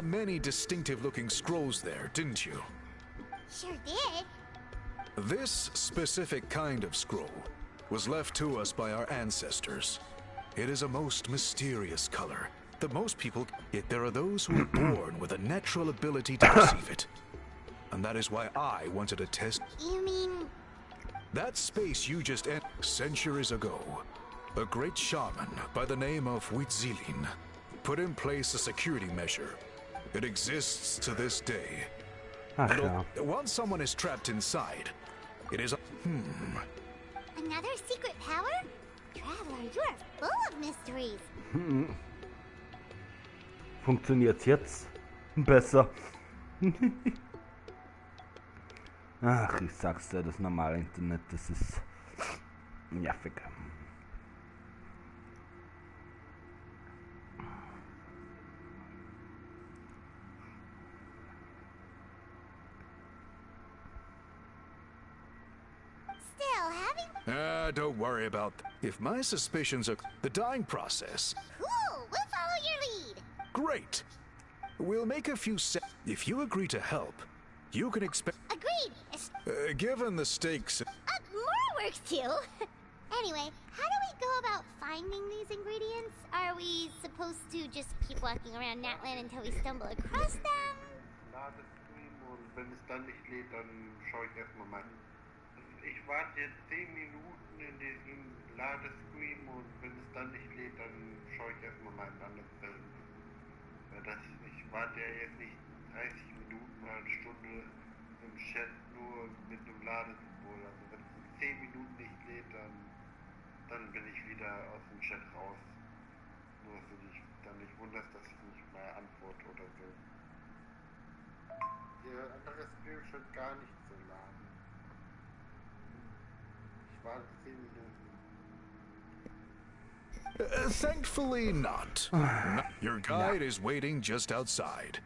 many distinctive-looking scrolls there, didn't you? Sure did. This specific kind of scroll was left to us by our ancestors. It is a most mysterious color that most people... Yet there are those who are born with a natural ability to perceive it. And that is why I wanted to test... You mean... That space you just entered centuries ago. A great shaman by the name of Huitzilin put in place a security measure. It exists to this day. And once someone is trapped inside, it is a... Another secret power? Traveler, you are full of mysteries. Funktioniert's jetzt besser? Ach, ich sag's dir, das normale Internet, das ist nervig. Don't worry about that. If my suspicions are the dying process... Cool, we'll follow your lead. Great. We'll make a few If you agree to help, you can expect... Agreed. Given the stakes... More work too. Anyway, how do we go about finding these ingredients? Are we supposed to just keep walking around Natlan until we stumble across them? Und wenn es dann nicht lädt, dann schaue ich erstmal mal. Ich warte jetzt 10 Minuten in diesem Ladescreen und wenn es dann nicht lädt, dann schaue ich erstmal mal in anderen Fällen. Ich warte ja jetzt nicht 30 Minuten oder eine Stunde im Chat nur mit einem Ladesymbol. Also wenn es in 10 Minuten nicht lädt, dann bin ich wieder aus dem Chat raus. Nur dass du dich dann nicht wunderst, dass ich nicht mal antworte oder so. Der andere Screen scheint gar nicht zu laden. Ich warte 10 Minuten. Thankfully not. Your guide is waiting just outside.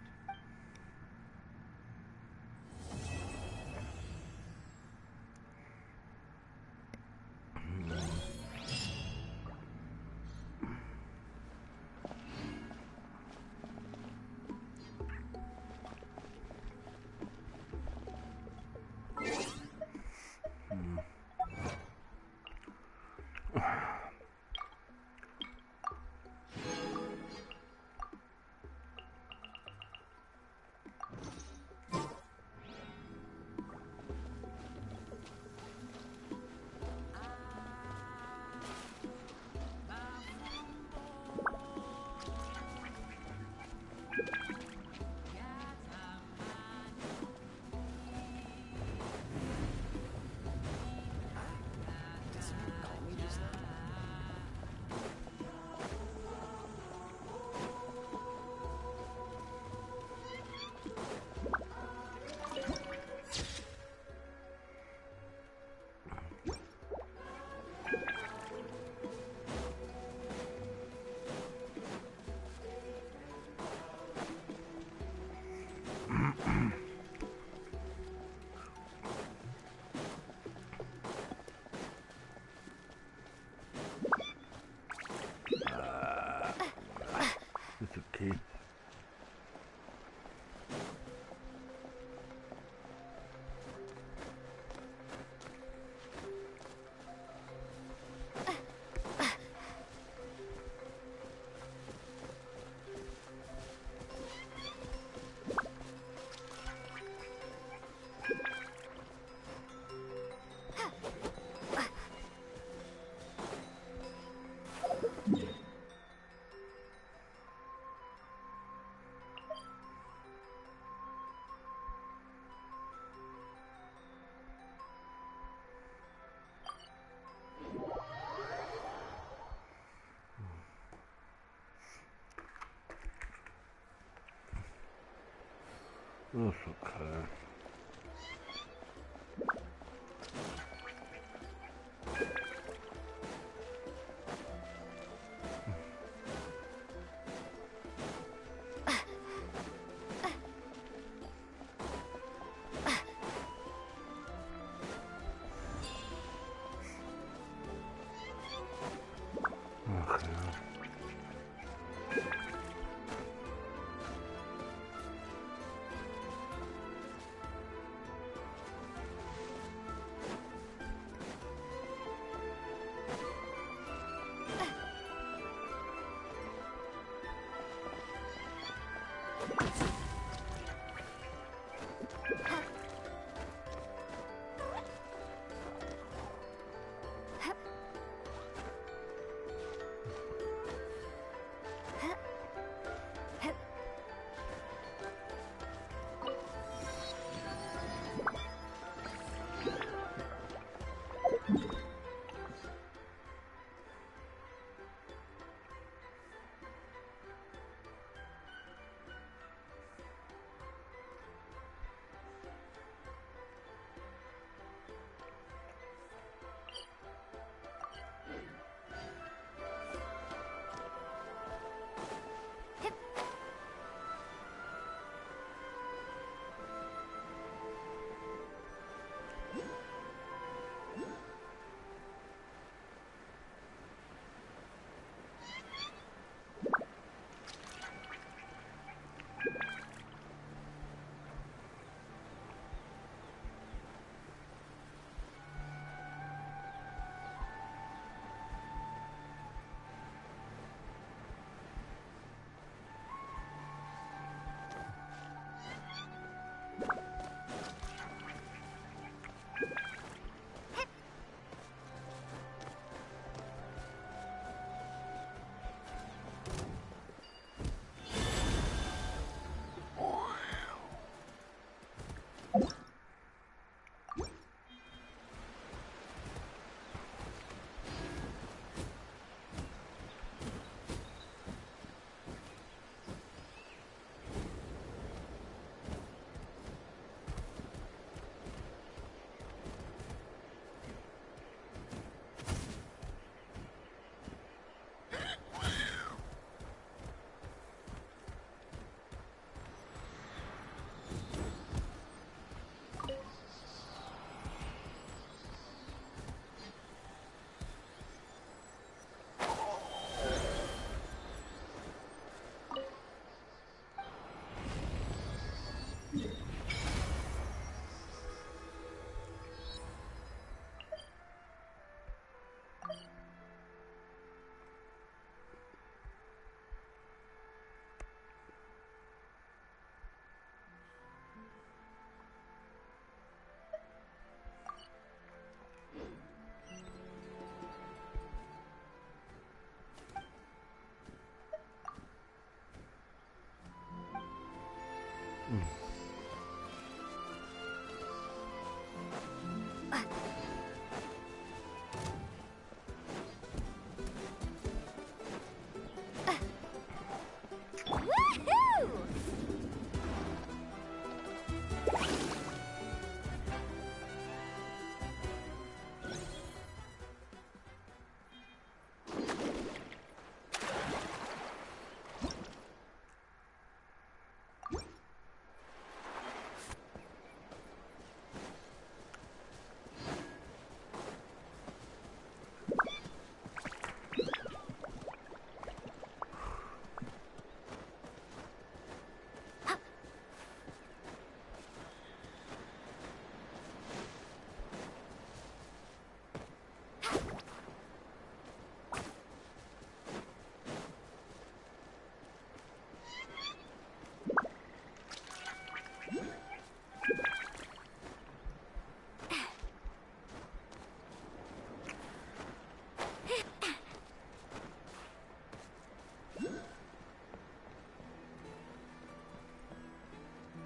Okay. Das ist okay. Ach ja.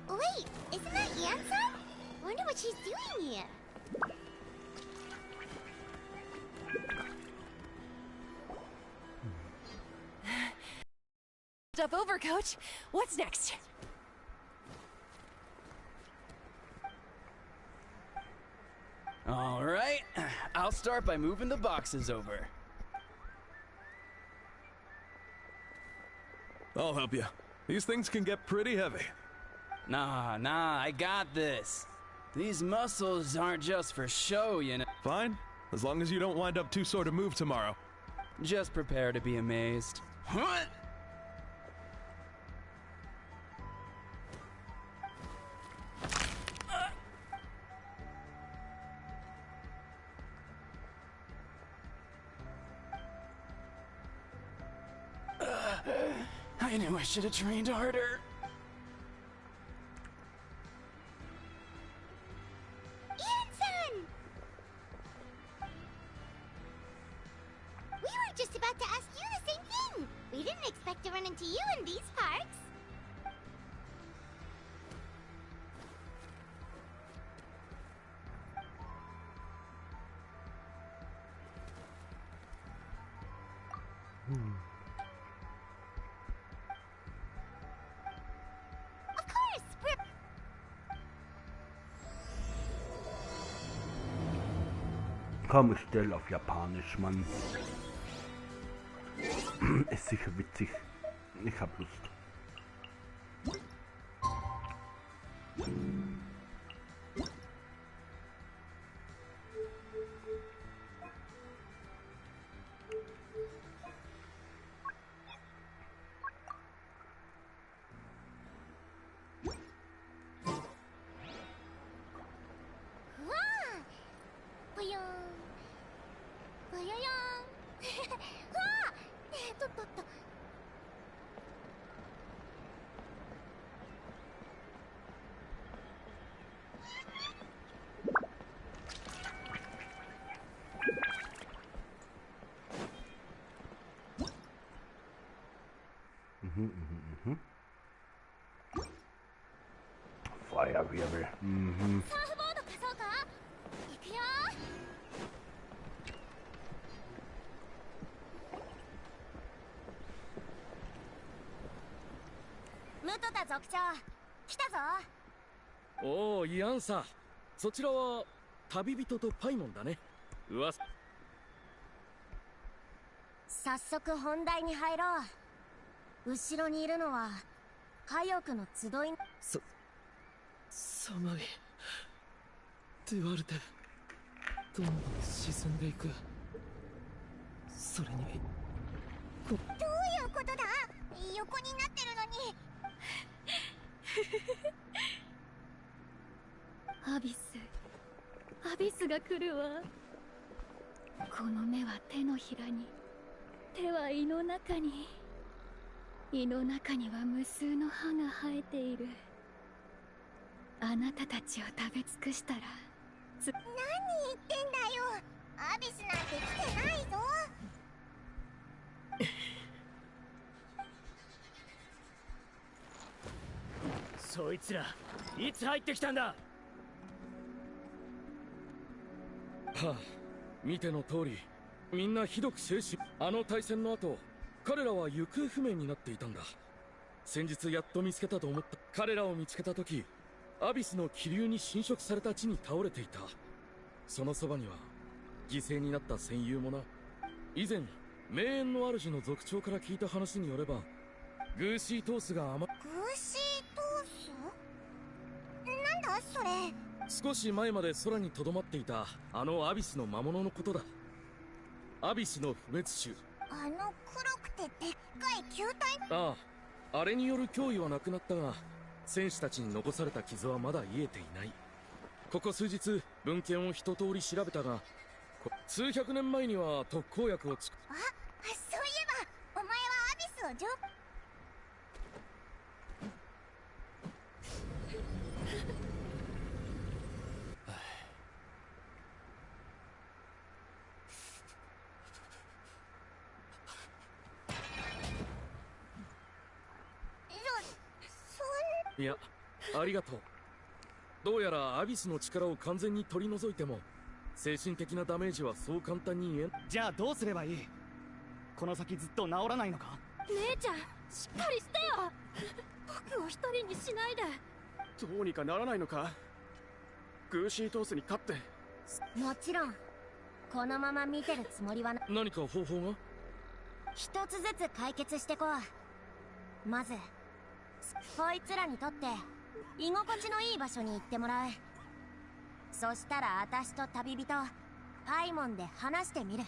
Wait, isn't that Yansa? Wonder what she's doing here. Stuff over, Coach. What's next? All right, I'll start by moving the boxes over. I'll help you. These things can get pretty heavy. Nah, I got this. These muscles aren't just for show, you know. Fine, as long as you don't wind up too sore to move tomorrow. Just prepare to be amazed. What? I knew I should have trained harder. Of course, we're... Komm, ich stell auf Japanisch, Mann. Ist sicher witzig. Ich hab Lust. Feuerwirbel. サーフボード貸そうか？行くよ。ムトタ族長、来たぞ。おお、イアンサ。そちらは旅人とパイモンだね。噂。早速本題に入ろう。後ろにいるのは火翼の集い。サマイデュアルテ、どんどん沈んでいく。それにどういうことだ？横になってるのに。アビスが来るわ。この目は手のひらに、手は胃の中に、胃の中には無数の歯が生えている。あなたたちを食べ尽くしたら何言ってんだよ。アビスなんて来てないぞ。そいつらいつ入ってきたんだ。はあ、見ての通りみんなひどく精神。あの大戦の後、彼らは行方不明になっていたんだ。先日やっと見つけたと思った。彼らを見つけた時、アビスの気流に侵食された地に倒れていた。そのそばには犠牲になった戦友もな。以前名園の主の族長から聞いた話によれば、グーシートースがグーシートース？なんだそれ。少し前まで空に留まっていたあのアビスの魔物のことだ。アビスの不滅種。あの黒くてでっかい球体？ああ、あれによる脅威はなくなったが、戦士たちに残された傷はまだ癒えていない。ここ数日文献を一通り調べたが、数百年前には特効薬を作っ。あ、そういえばお前はアビスをいや、ありがとう。どうやらアビスの力を完全に取り除いても精神的なダメージはそう簡単に言えん。じゃあどうすればいい？この先ずっと治らないのか？姉ちゃん、しっかりしてよ。僕を一人にしないで。どうにかならないのか？グーシートースに勝って。もちろんこのまま見てるつもりはな。何か方法が？一つずつ解決してこう。まずこいつらにとって居心地のいい場所に行ってもらう。そしたら私と旅人パイモンで話してみる。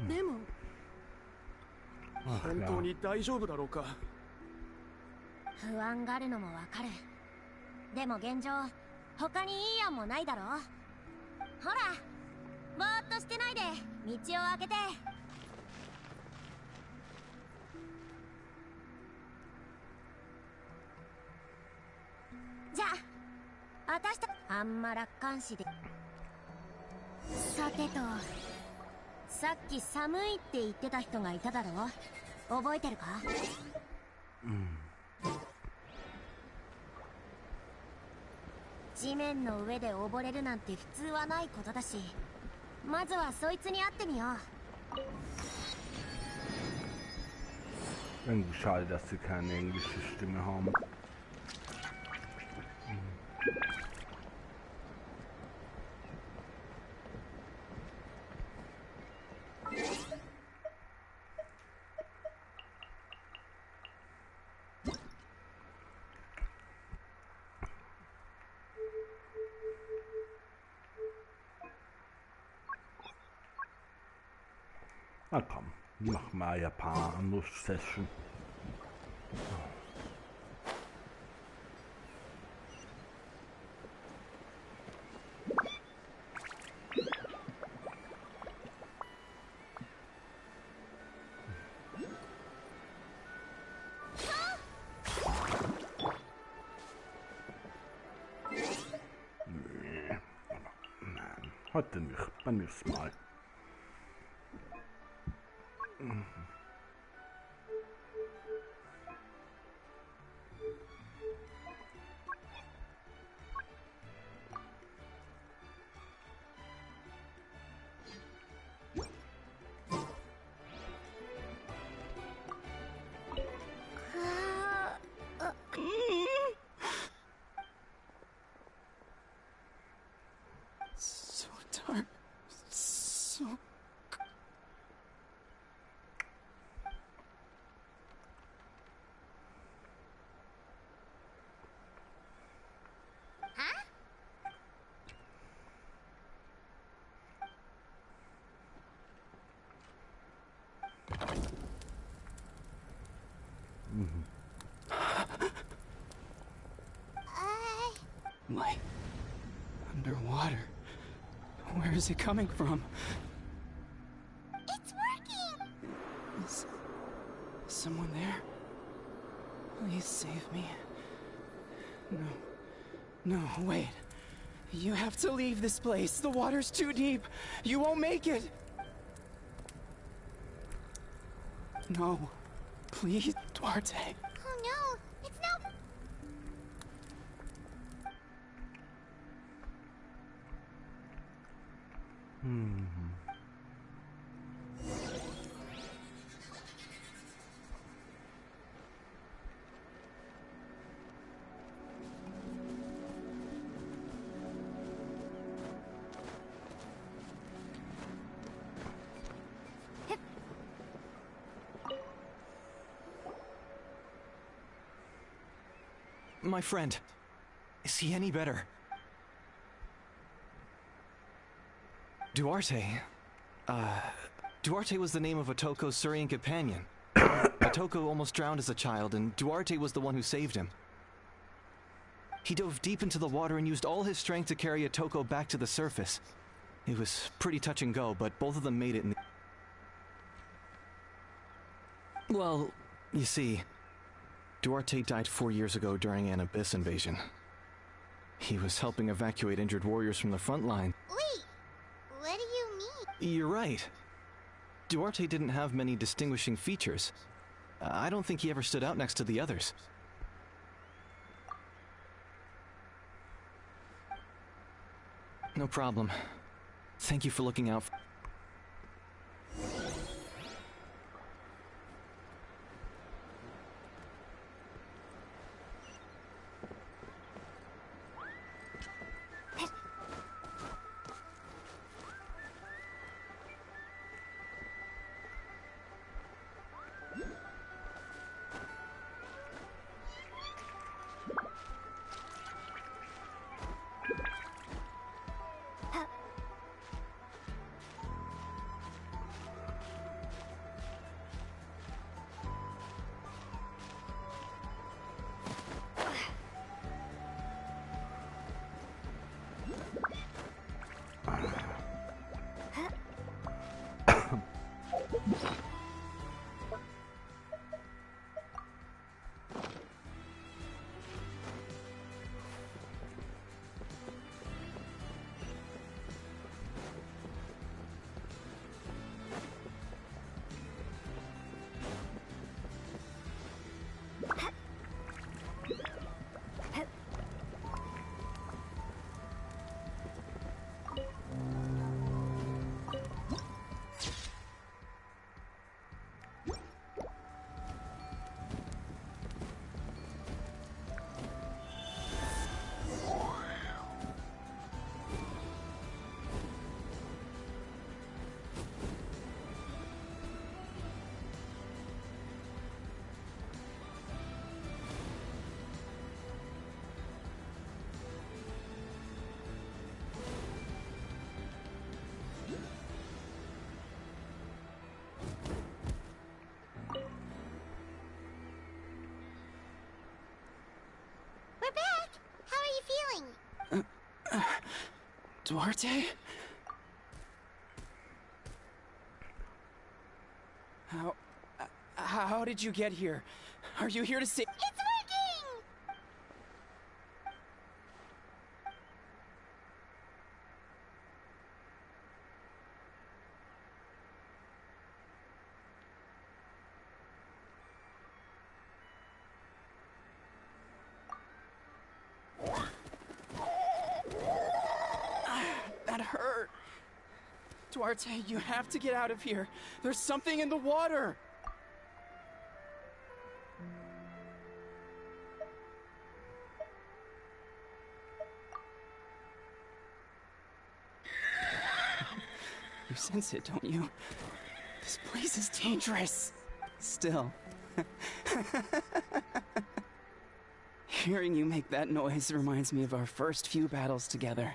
でも本当に大丈夫だろうか？不安があるのもわかる。でも現状他にいい案もないだろ。ほら、ぼーっとしてないで道を開けて。じゃああんま楽観視で。さてと、さっき寒いって言ってた人がいただろ。覚えてるか？地面の上で溺れるなんて普通はないことだし、まずはそいつに会ってみよう。Irgendwie schade, dass sie keine englische Stimme haben. Na komm, mach mal Japan-Session. Heute nicht, beim nächsten Mal. So dark. So... Like underwater. Where is it coming from? It's working! Is someone there? Please save me. No, wait. You have to leave this place. The water's too deep. You won't make it. No. Please, Duarte. Oh no, it's no... My friend, is he any better? Duarte? Duarte was the name of Otoko's Syrian companion. Otoko almost drowned as a child, and Duarte was the one who saved him. He dove deep into the water and used all his strength to carry Otoko back to the surface. It was pretty touch and go, but both of them made it in the... Well, you see, Duarte died 4 years ago during an abyss invasion. He was helping evacuate injured warriors from the front line. Wait, what do you mean? You're right. Duarte didn't have many distinguishing features. I don't think he ever stood out next to the others. No problem. Thank you for looking out for... Duarte? How did you get here? Are you here to say— It's working! That hurt. Duarte, you have to get out of here. There's something in the water. You sense it, don't you? This place is dangerous. Still. Hearing you make that noise reminds me of our first few battles together.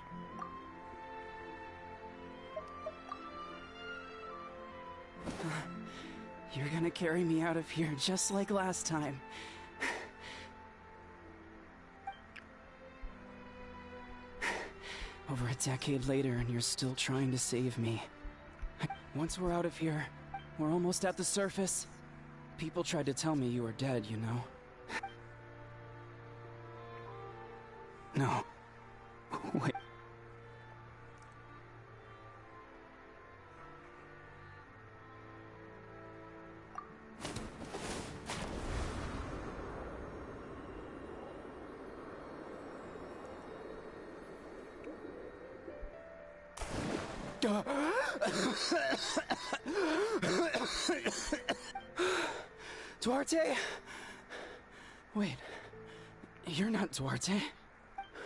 You're gonna carry me out of here just like last time. Over a decade later, and you're still trying to save me. Once we're out of here, we're almost at the surface. People tried to tell me you were dead, you know. No. Wait. Duarte? Wait, you're not Duarte.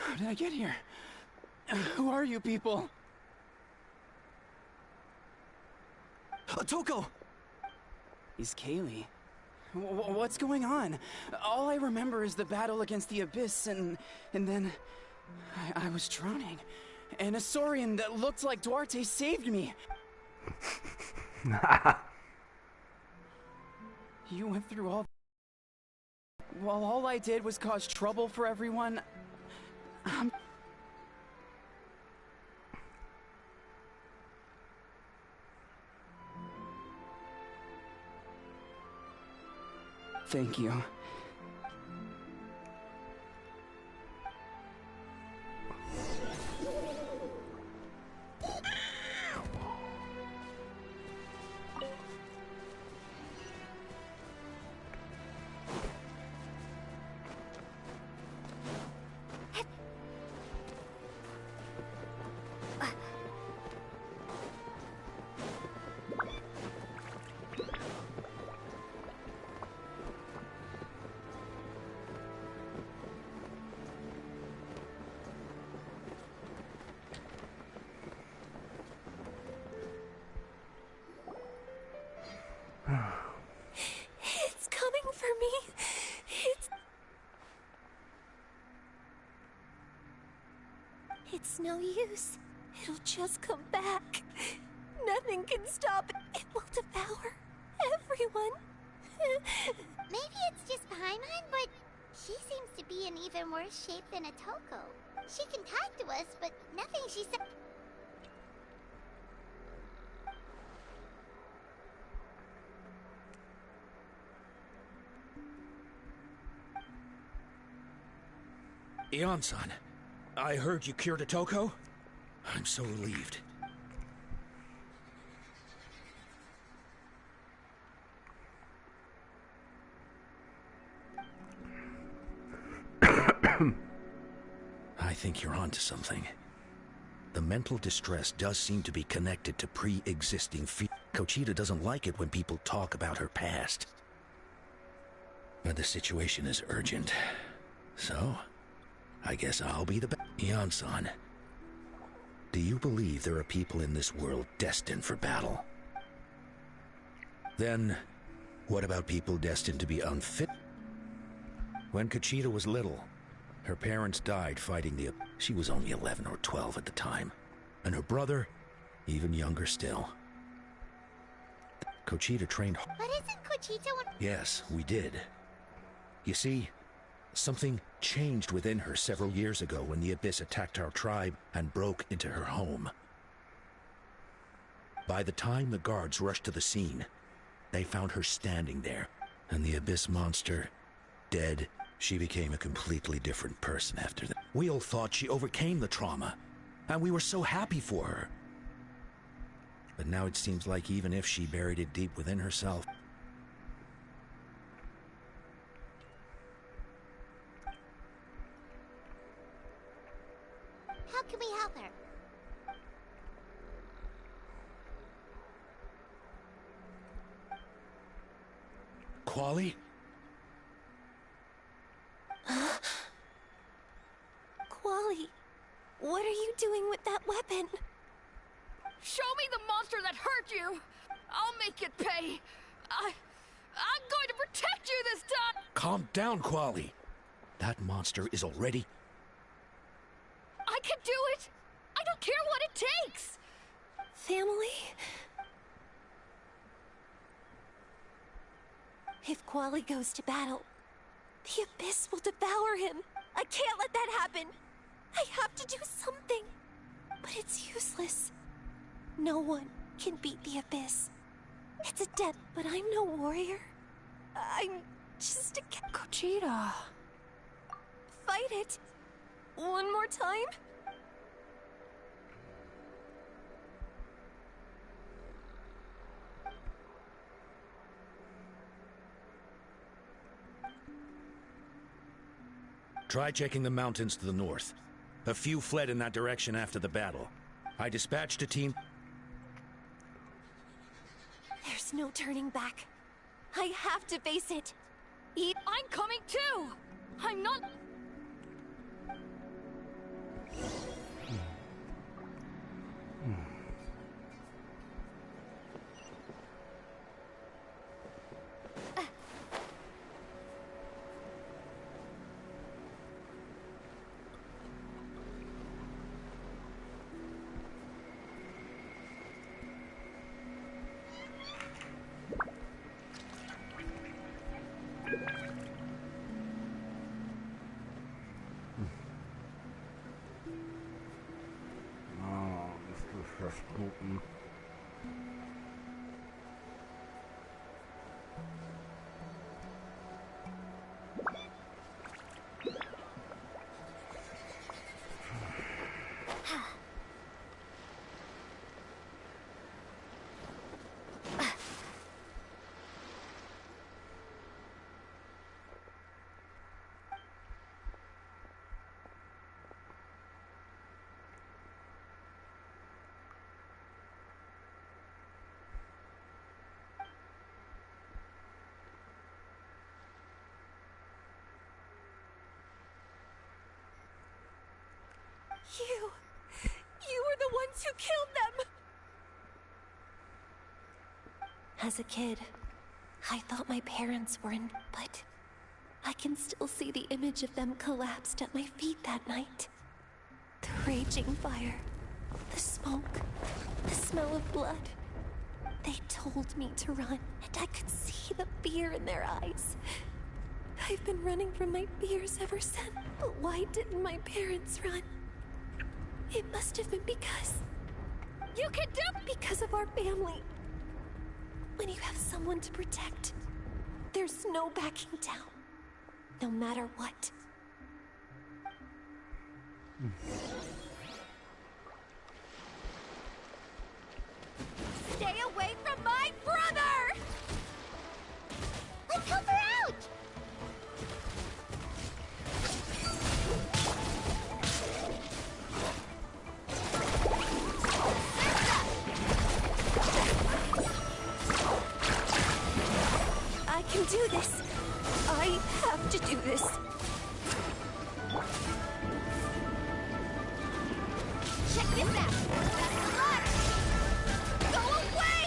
How did I get here? Who are you people? Toko! He's Kaylee. What's going on? All I remember is the battle against the Abyss, and then I was drowning. And a Saurian that looked like Duarte saved me. You went through all— While all I did was cause trouble for everyone. Thank you. It's coming for me. It's no use. It'll just come back. Nothing can stop it. It will devour everyone. Maybe it's just Paimon, but she seems to be in even worse shape than a Toko. She can talk to us, but nothing she said. Ion-san, I heard you cured a Toko? I'm so relieved. I think you're onto something. The mental distress does seem to be connected to pre-existing fear. Kochita doesn't like it when people talk about her past. But the situation is urgent. So, I guess I'll be the Ion-san, do you believe there are people in this world destined for battle? Then, what about people destined to be unfit? When Kochita was little, her parents died fighting the— She was only 11 or 12 at the time. And her brother, even younger still. Kochita trained— But isn't Kochita one— Yes, we did. You see, Something changed within her several years ago when the Abyss attacked our tribe and broke into her home. By the time the guards rushed to the scene, they found her standing there, and the Abyss monster dead. She became a completely different person after that. We all thought she overcame the trauma, and we were so happy for her. But now it seems like even if she buried it deep within herself... How can we help her? Quali? Quali, what are you doing with that weapon? Show me the monster that hurt you! I'll make it pay! I'm going to protect you this time! Calm down, Quali. That monster is already... I can do it! I don't care what it takes! Family? If Quali goes to battle, the Abyss will devour him. I can't let that happen. I have to do something. But it's useless. No one can beat the Abyss. It's a death, but I'm no warrior. I'm just a Gogeta. Fight it. One more time? Try checking the mountains to the north. A few fled in that direction after the battle. I dispatched a team... There's no turning back. I have to face it. I'm coming too! I'm not... You were the ones who killed them! As a kid, I thought my parents were in, but I can still see the image of them collapsed at my feet that night. The raging fire, the smoke, the smell of blood. They told me to run, and I could see the fear in their eyes. I've been running from my fears ever since, but why didn't my parents run? It must have been because... You can do... Because of our family. When you have someone to protect, there's no backing down. No matter what. Stay away from my brother! Let's help her out! I can do this. I have to do this. Check this out! That's a lot! Go away!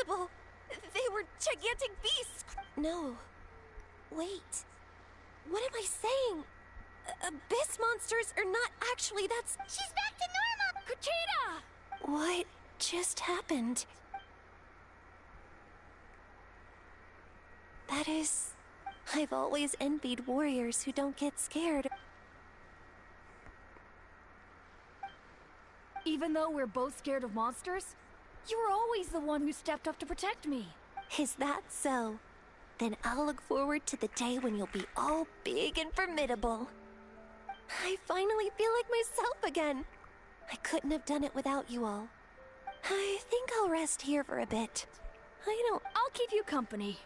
horrible. They were gigantic beasts. No. Wait. What am I saying? Abyss monsters are not actually, that's... She's back to normal! Kuchita! What just happened? That is... I've always envied warriors who don't get scared. Even though we're both scared of monsters, you were always the one who stepped up to protect me. Is that so? Then I'll look forward to the day when you'll be all big and formidable. I finally feel like myself again. I couldn't have done it without you all. I think I'll rest here for a bit. I'll keep you company.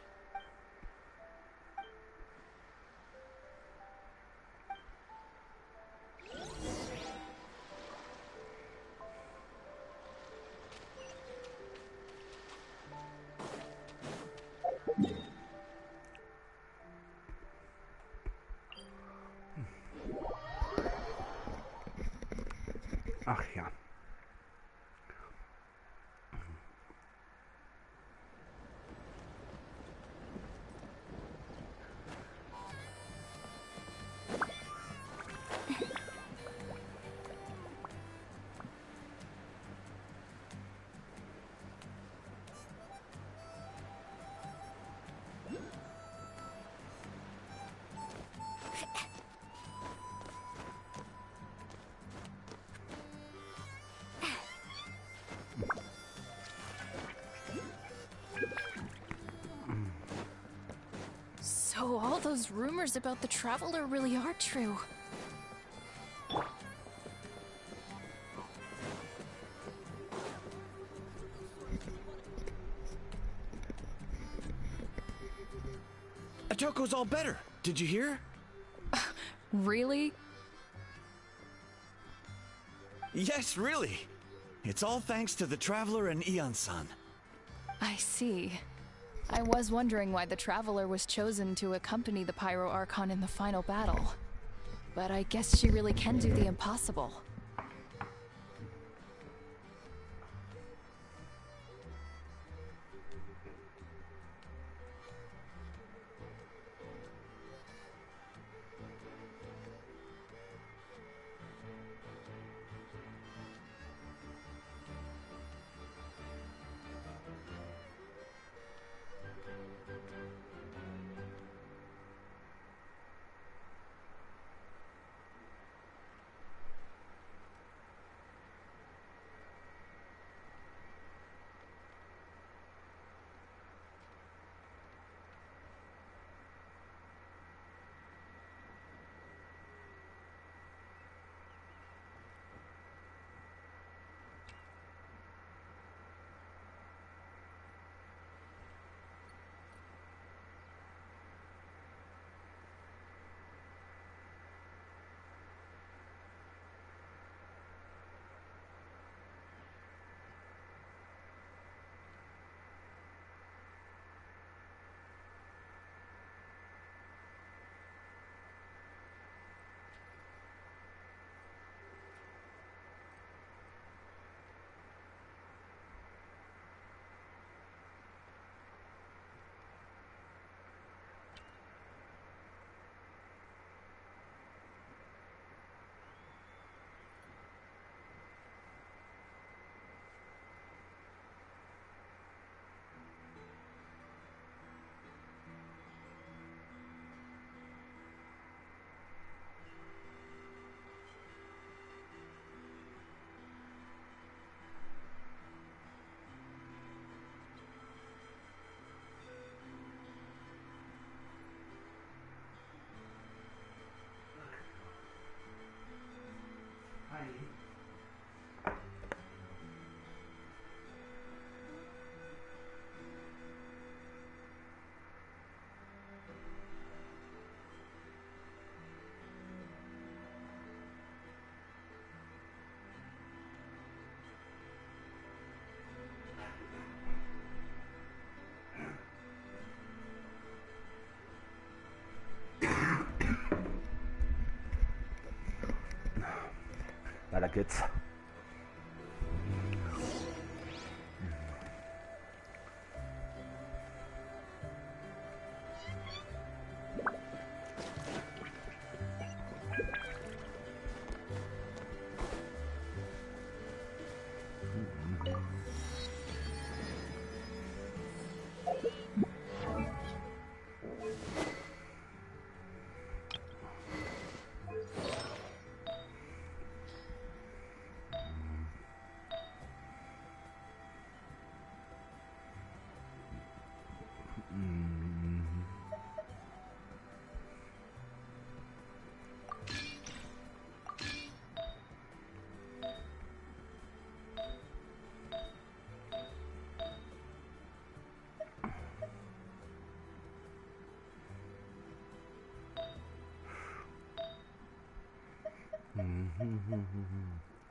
Ach ja. So all those rumors about the Traveler really are true. Atoko's all better. Did you hear? Really? Yes, really. It's all thanks to the Traveler and Ian-san. I see. I was wondering why the Traveler was chosen to accompany the Pyro Archon in the final battle. But I guess she really can do the impossible. Weiter geht's.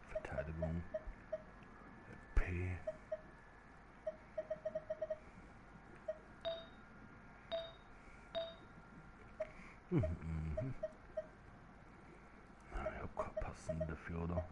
Verteidigung. P. Na, ich hab keinen passenden dafür, oder?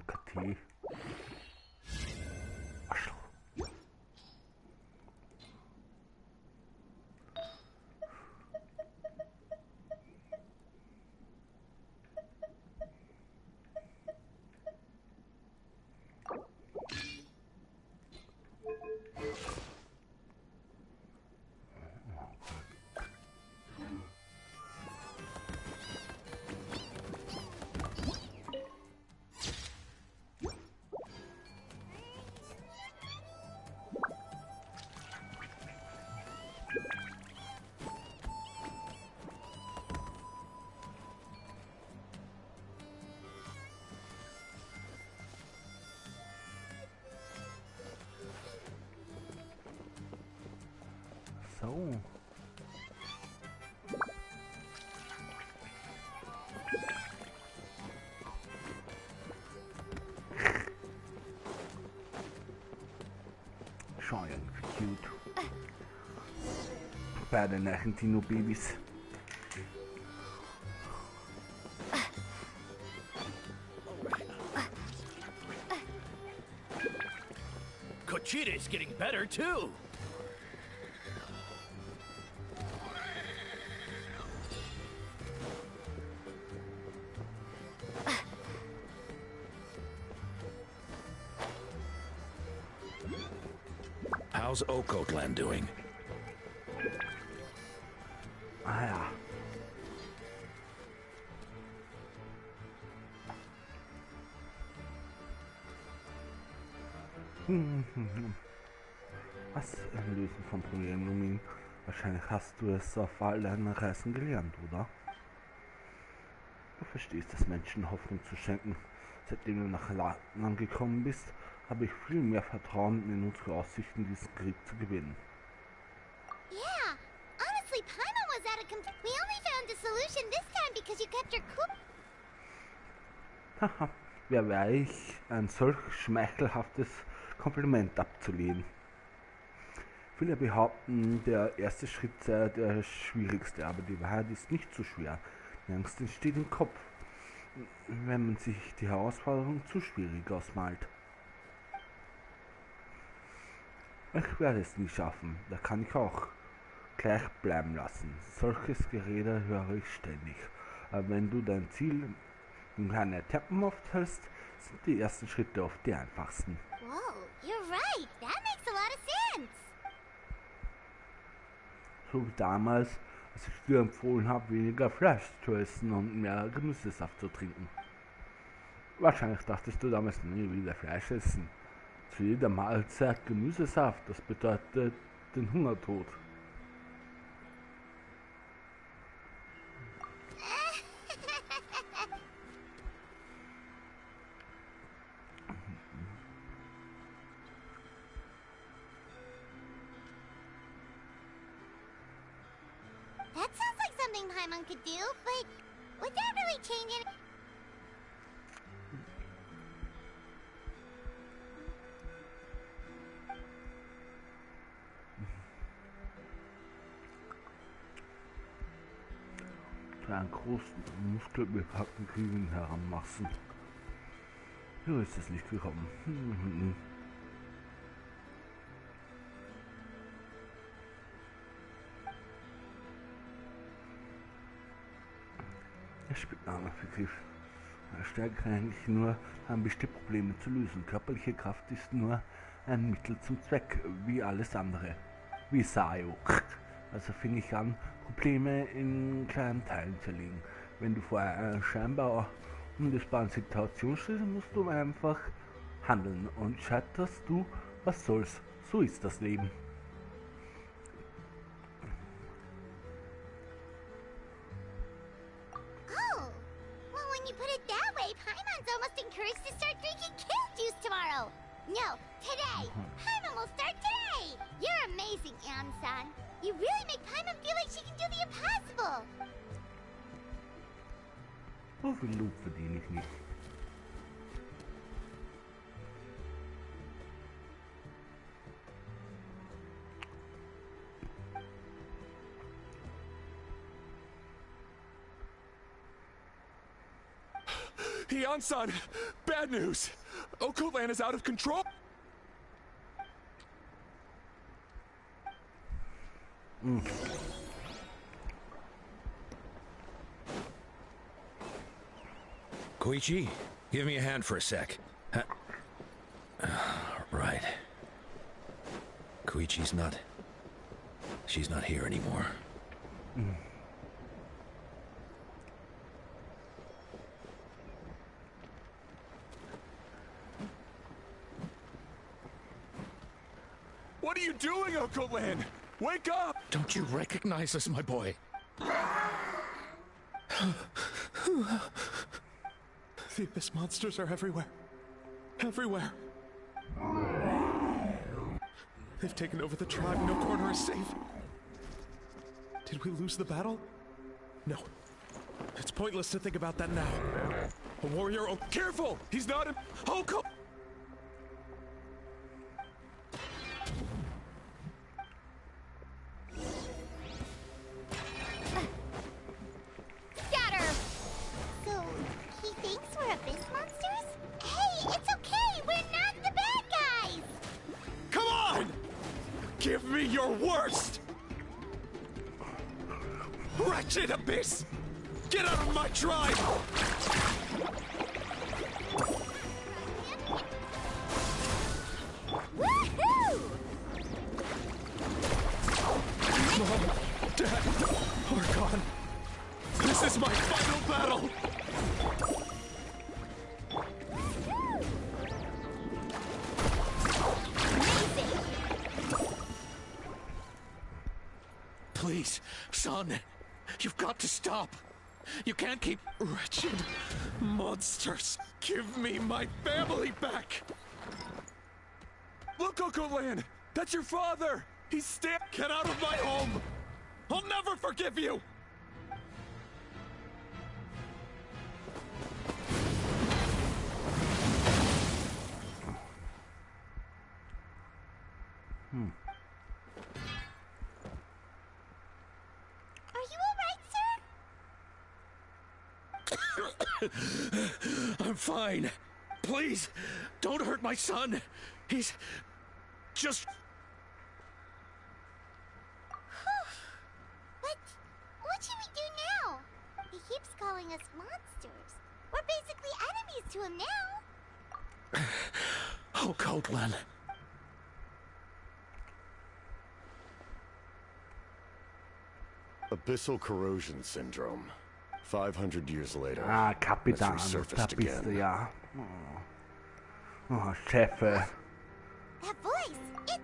KT. Arschloch. So. Schon irgendwie cute. Beide Argentino-Babys. Conchita's getting better too. How's Okotland doing? Ah ja. Was? Lösen von Problemen, Lumin. Wahrscheinlich hast du es auf all deinen Reisen gelernt, oder? Du verstehst es, Menschen Hoffnung zu schenken. Seitdem du nach Land gekommen bist, habe ich viel mehr Vertrauen in unsere Aussichten, diesen Krieg zu gewinnen. Yeah, honestly, Paimon was at a we only found a solution this time because you kept your cool. Haha, wer wäre ich, ein solch schmeichelhaftes Kompliment abzulehnen? Viele behaupten, der erste Schritt sei der schwierigste, aber die Wahrheit ist nicht so schwer. Die Angst entsteht im Kopf, wenn man sich die Herausforderung zu schwierig ausmalt. Ich werde es nie schaffen, da kann ich auch gleich bleiben lassen. Solches Gerede höre ich ständig. Aber wenn du dein Ziel in kleine Etappen aufteilst, sind die ersten Schritte oft die einfachsten. Whoa, you're right. That makes a lot of sense. So wie damals, als ich dir empfohlen habe, weniger Fleisch zu essen und mehr Gemüsesaft zu trinken. Wahrscheinlich dachtest du damals nie wieder Fleisch essen. Zu jeder Mahlzeit Gemüsesaft, das bedeutet den Hungertod. That sounds like something Paimon could do, but would that really change it? Zu einem großen muskelbepackten Küken heranmachsen. So ist es nicht gekommen. Er spielt nach Begriff. Er stärkt eigentlich nur an bestimmte Probleme zu lösen. Körperliche Kraft ist nur ein Mittel zum Zweck, wie alles andere. Wie Sayo. Also fing ich an, Probleme in kleinen Teilen zu legen. Wenn du vor einer scheinbar unlösbaren Situation stehst, musst du einfach handeln und scheiterst du, was soll's. So ist das Leben. Oh, well, when you put it that way, Paimon's almost encouraged to start drinking kale juice tomorrow. No, today. Paimon will start today. You're amazing, Ann-san. You really make Paimon feel like she can do the impossible. So viel Lob verdiene ich nicht. Hian-san! Bad news! Okoland is out of control! Koichi, give me a hand for a sec. Right. Koichi's not... She's not here anymore. What are you doing, Okoland? Wake up! Don't you recognize us, my boy? The Abyss monsters are everywhere. Everywhere. They've taken over the tribe. No corner is safe. Did we lose the battle? No. It's pointless to think about that now. A warrior... Oh, careful! He's not in... Oko... Scatter! So, he thinks we're Abyss monsters? Hey, it's okay! We're not the bad guys! Come on! Give me your worst! Wretched Abyss! Get out of my tribe! Woohoo! Mom, Dad, are gone. This is my final battle! Please, son, you've got to stop. You can't keep... Wretched monsters! Give me my family back! Look, Okoland! That's your father! He's Get out of my home! I'll never forgive you! Are you alright, sir? I'm fine. Please, don't hurt my son. He's just... What should we do now? He keeps calling us monsters. We're basically enemies to him now. Oh, Coatlan. Abyssal corrosion syndrome. 500 years later. Ah, Kapitan, it's da resurfaced bist du again. ja. Oh, Chefe. That voice, it...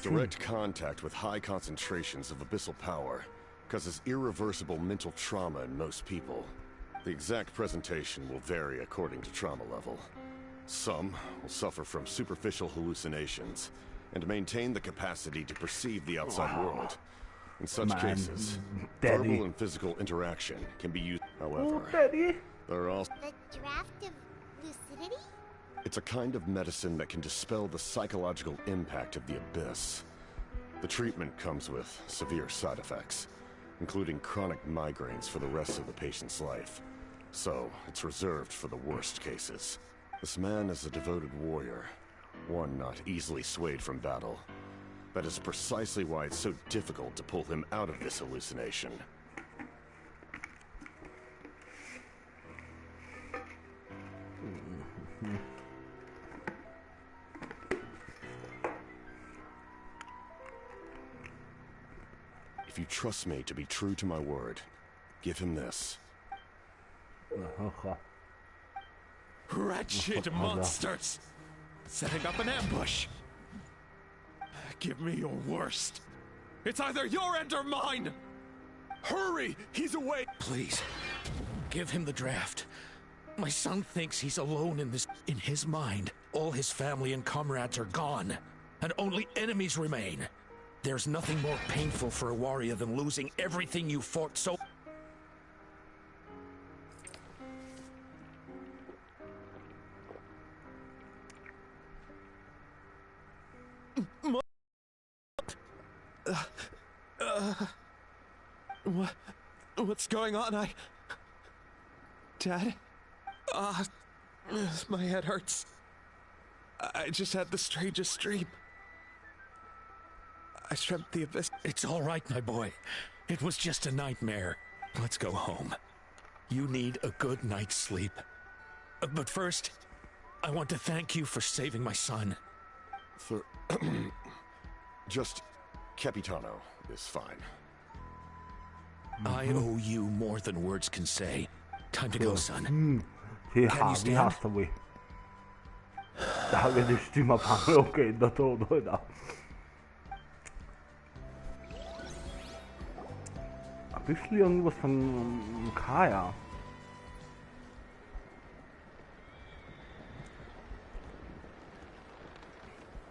Direct contact with high concentrations of abyssal power causes irreversible mental trauma in most people. The exact presentation will vary according to trauma level. Some will suffer from superficial hallucinations and maintain the capacity to perceive the outside world. In such cases, verbal and physical interaction can be used. However, there are also... The draft of lucidity? It's a kind of medicine that can dispel the psychological impact of the abyss. The treatment comes with severe side effects, including chronic migraines for the rest of the patient's life. So, it's reserved for the worst cases. This man is a devoted warrior, one not easily swayed from battle. That is precisely why it's so difficult to pull him out of this hallucination. If you trust me to be true to my word, give him this. Wretched monsters! Setting up an ambush! Give me your worst. It's either your end or mine! Hurry! He's away! Please, give him the draft. My son thinks he's alone in this. In his mind, all his family and comrades are gone, and only enemies remain. There's nothing more painful for a warrior than losing everything you fought so. What's going on? Dad? My head hurts. I just had the strangest dream. I dreamt the abyss. It's all right, my boy. It was just a nightmare. Let's go home. You need a good night's sleep. But first, I want to thank you for saving my son. Just Capitano is fine. I owe you more than words can say. Time to go, son. Sì, vi hasta vi. Da vedi stima pane, ok, da todo, da. Ein bisschen irgendwas von Kaya.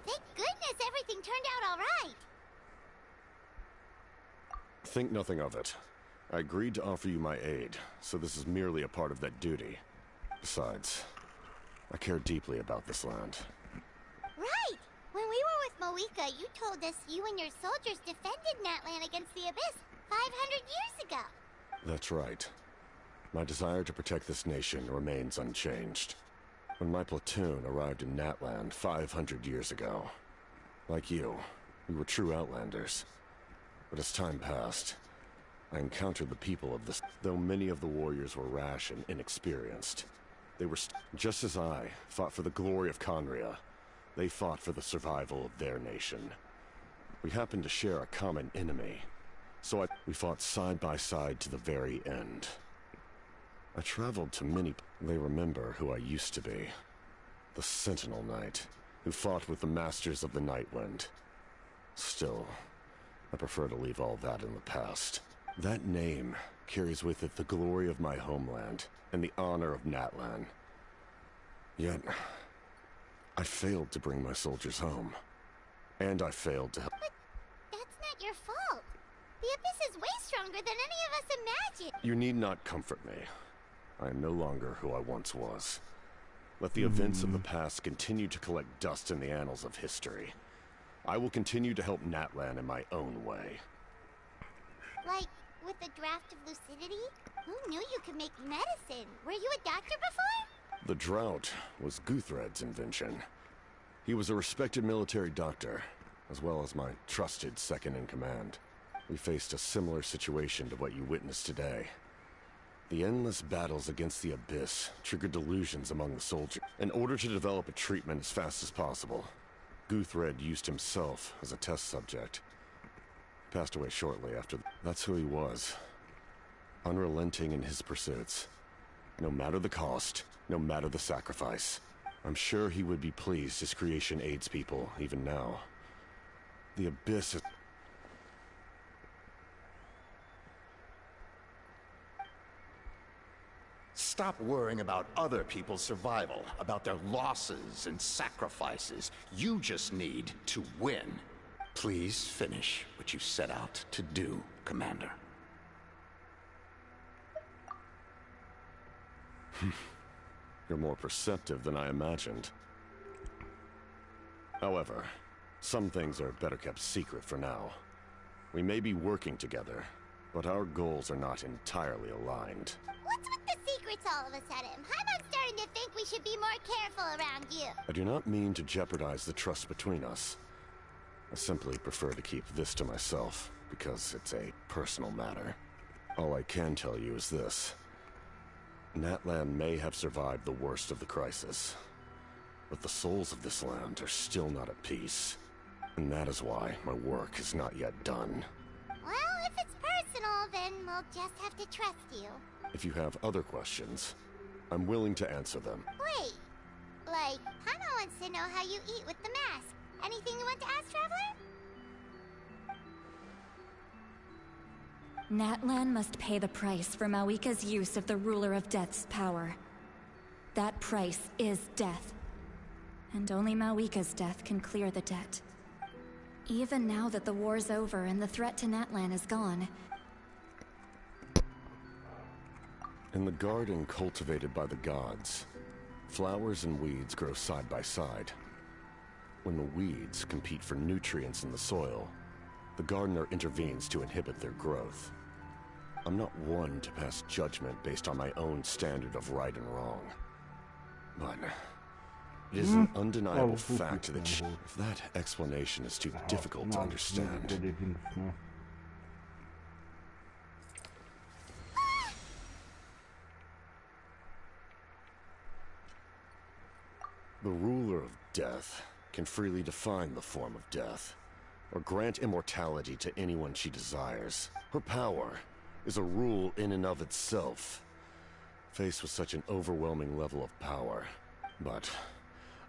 Thank goodness everything turned out all right. Think nothing of it. I agreed to offer you my aid, so this is merely a part of that duty. Besides, I care deeply about this land. Right! When we were with Moika, you told us you and your soldiers defended Natlan against the Abyss 500 years ago. That's right. My desire to protect this nation remains unchanged. When my platoon arrived in Natlan 500 years ago, like you, we were true outlanders. But as time passed, I encountered the people of this. Though many of the warriors were rash and inexperienced, they were just as I fought for the glory of Conria. They fought for the survival of their nation. We happened to share a common enemy, so we fought side by side to the very end. I traveled to many. They remember who I used to be. The Sentinel Knight, who fought with the Masters of the Nightwind. Still, I prefer to leave all that in the past. That name carries with it the glory of my homeland and the honor of Natlan. Yet, I failed to bring my soldiers home. And I failed to help. But that's not your fault. The Abyss is way stronger than any of us imagined. You need not comfort me. I am no longer who I once was. Let the events of the past continue to collect dust in the annals of history. I will continue to help Natlan in my own way. Like, with the draft of lucidity? Who knew you could make medicine? Were you a doctor before? The drought was Guthred's invention. He was a respected military doctor, as well as my trusted second-in-command. We faced a similar situation to what you witnessed today. The endless battles against the Abyss triggered delusions among the soldiers. In order to develop a treatment as fast as possible, Guthred used himself as a test subject. Passed away shortly after. That's who he was. Unrelenting in his pursuits. No matter the cost, no matter the sacrifice. I'm sure he would be pleased his creation aids people, even now. The Abyss is... Stop worrying about other people's survival, about their losses and sacrifices. You just need to win. Please finish what you set out to do, Commander. You're more perceptive than I imagined. However, some things are better kept secret for now. We may be working together, but our goals are not entirely aligned. What's with the secrets all of a sudden? I'm starting to think we should be more careful around you. I do not mean to jeopardize the trust between us. I simply prefer to keep this to myself, because it's a personal matter. All I can tell you is this. Natlan may have survived the worst of the crisis, but the souls of this land are still not at peace. And that is why my work is not yet done. Well, if Well, then we'll just have to trust you. If you have other questions, I'm willing to answer them. Wait, like, Hana wants to know how you eat with the mask. Anything you want to ask, Traveler? Natlan must pay the price for Mawika's use of the Ruler of Death's power. That price is death. And only Mawika's death can clear the debt. Even now that the war's over and the threat to Natlan is gone. In the garden cultivated by the gods, flowers and weeds grow side by side. When the weeds compete for nutrients in the soil, the gardener intervenes to inhibit their growth. I'm not one to pass judgment based on my own standard of right and wrong. But it is an undeniable fact that if that explanation is too difficult to understand... The ruler of death can freely define the form of death, or grant immortality to anyone she desires. Her power is a rule in and of itself, faced with such an overwhelming level of power. But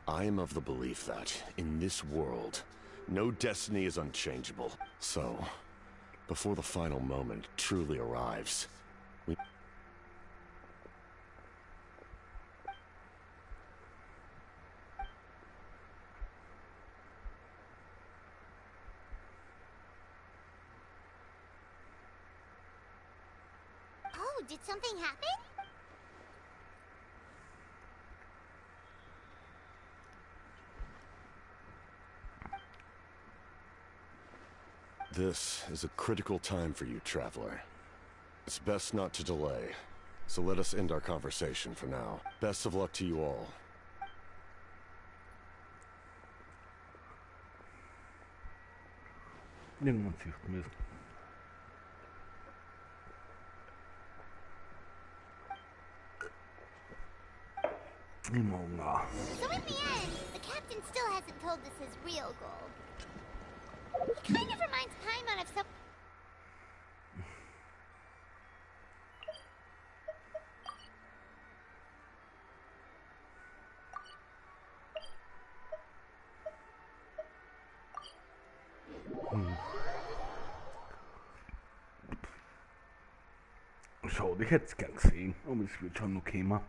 I am of the belief that, in this world, no destiny is unchangeable. So, before the final moment truly arrives, we... Oh, did something happen? This is a critical time for you, Traveler. It's best not to delay, so let us end our conversation for now. Best of luck to you all. Irgendwann sieht man es. So in the end, the captain still hasn't told us his real goal. He kind of reminds Paimon of some... Schade, ich hätte es gern gesehen, aber es wird schon noch kommen.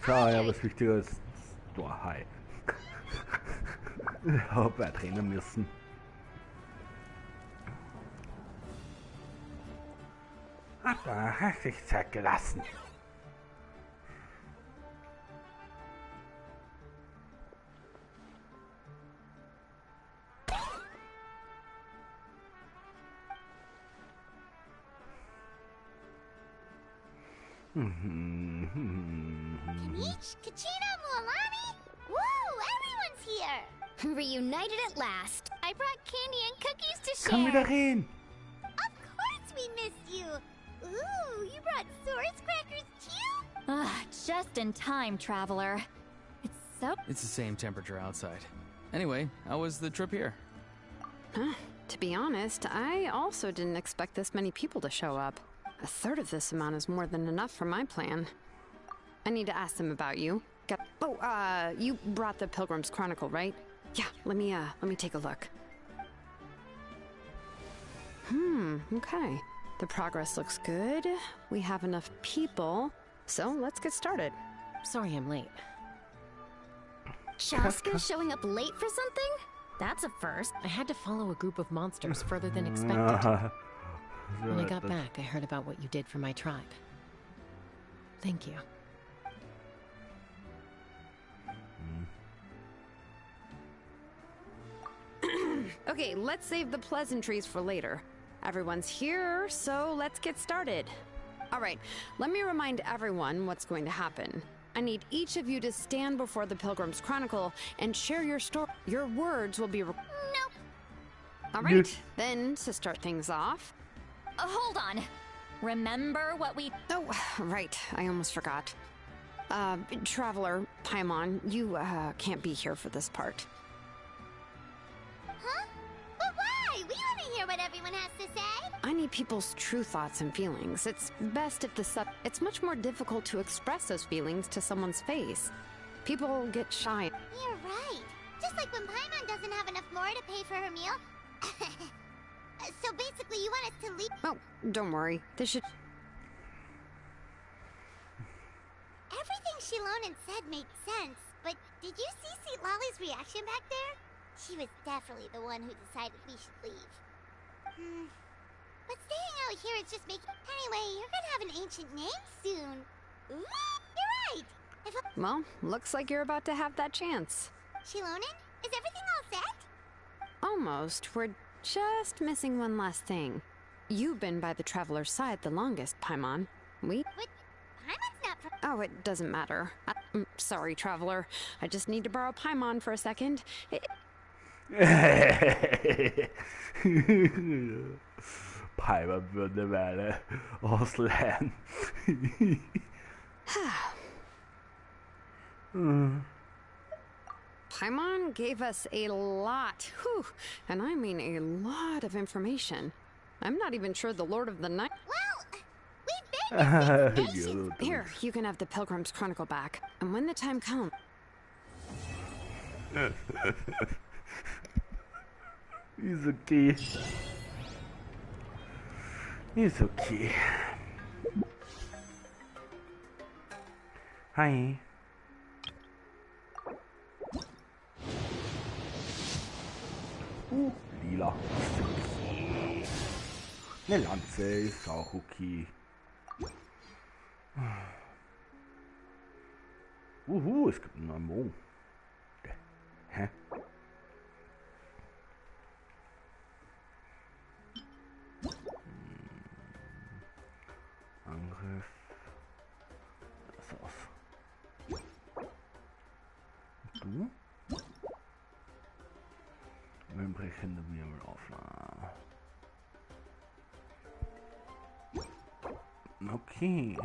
Ja, ja, was wichtiger ist, hi. Ich habe beitreten müssen. Da hast du dich Zeit gelassen. Mich, Kachina, Mualani? Woo, everyone's here! Reunited at last. I brought candy and cookies to share. Komm wieder rein! Of course we missed you! Ooh, you brought Source crackers too? Just in time, Traveler. It's the same temperature outside. Anyway, how was the trip here? To be honest, I also didn't expect this many people to show up. A third of this amount is more than enough for my plan. I need to ask them about you. You brought the Pilgrim's Chronicle, right? Yeah, let me take a look. Okay. The progress looks good. We have enough people, so let's get started. Sorry I'm late. Shaska showing up late for something? That's a first. I had to follow a group of monsters further than expected. When I got back, I heard about what you did for my tribe. Thank you. Okay, let's save the pleasantries for later. Everyone's here, so let's get started. All right, let me remind everyone what's going to happen. I need each of you to stand before the Pilgrim's Chronicle and share your story. Your words will be... Nope. All right, then, to start things off... Hold on. Remember what we... Oh, right. I almost forgot. Traveler, Paimon, you, can't be here for this part. Huh? But why? We want to hear what everyone has to say. I need people's true thoughts and feelings. It's best if it's much more difficult to express those feelings to someone's face. People get shy. You're right. Just like when Paimon doesn't have enough more to pay for her meal. So basically you want us to leave— Oh, don't worry. This should— Everything Shilonen said made sense, but did you see Sweet Lolly's reaction back there? She was definitely the one who decided we should leave. But staying out here is just making— Anyway, you're gonna have an ancient name soon. Ooh, you're right! Well, looks like you're about to have that chance. Shilonen, is everything all set? Almost. We're just missing one last thing. You've been by the Traveler's side the longest, Paimon. But Paimon's not from— Oh, it doesn't matter. Sorry, Traveler. I just need to borrow Paimon for a second. Paimon burde være Aslan. Paimon gave us a lot, and I mean a lot of information. I'm not even sure the Lord of the Night— Well, we've been to— Here, you can have the Pilgrim's Chronicle back, and when the time comes— He's okay. He's okay. Hi. Lila. Eine Lanze ist auch okay. Es gibt einen Ammo. Hä? Angriff. Das aus. Du? Wellenbrechende Wirbelaufnahme. Okay.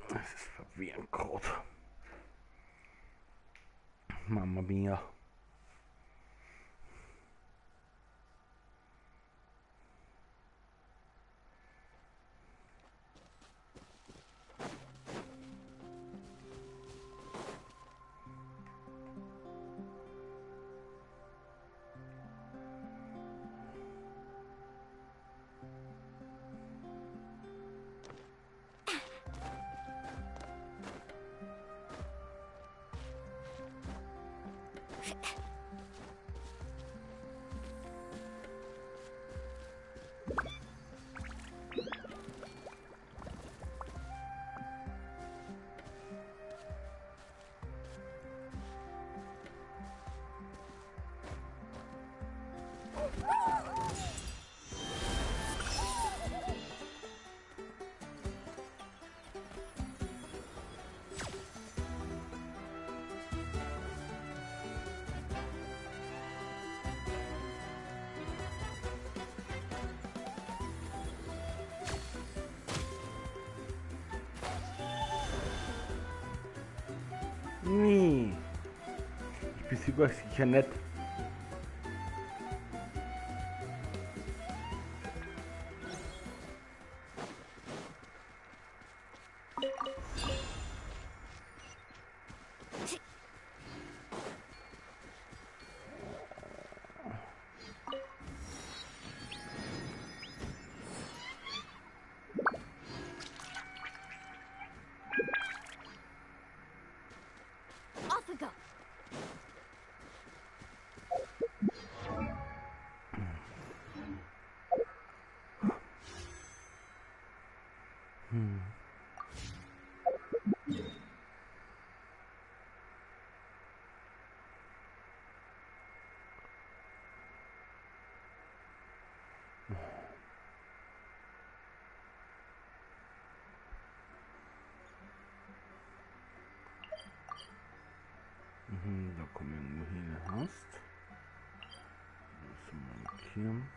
Das ist verwirrend gerade. Mamma mia. Nee. Ich besiege euch sicher nicht. Off we go. Da kommen wir irgendwo hin, hast. Das markieren.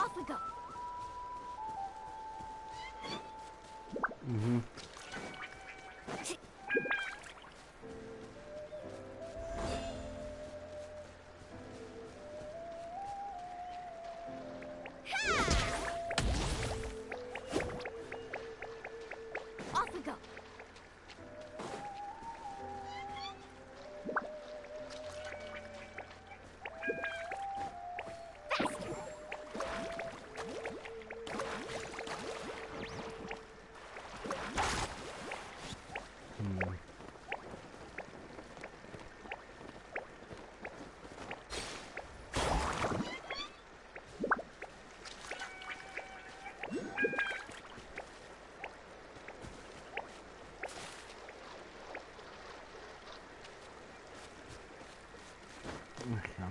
Off we go. Off we go. Ach ja.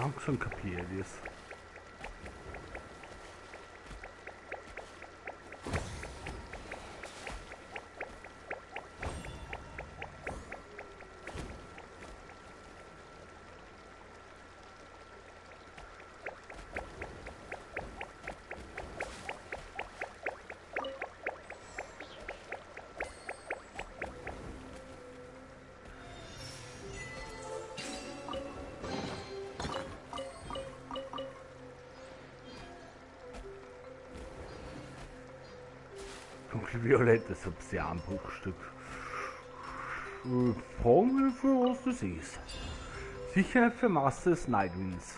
langsam kapiert ist. Dunkelviolettes Obsidianbruchstück. Fragen wir, für was das ist. Sicher für Masse des Nightwinds.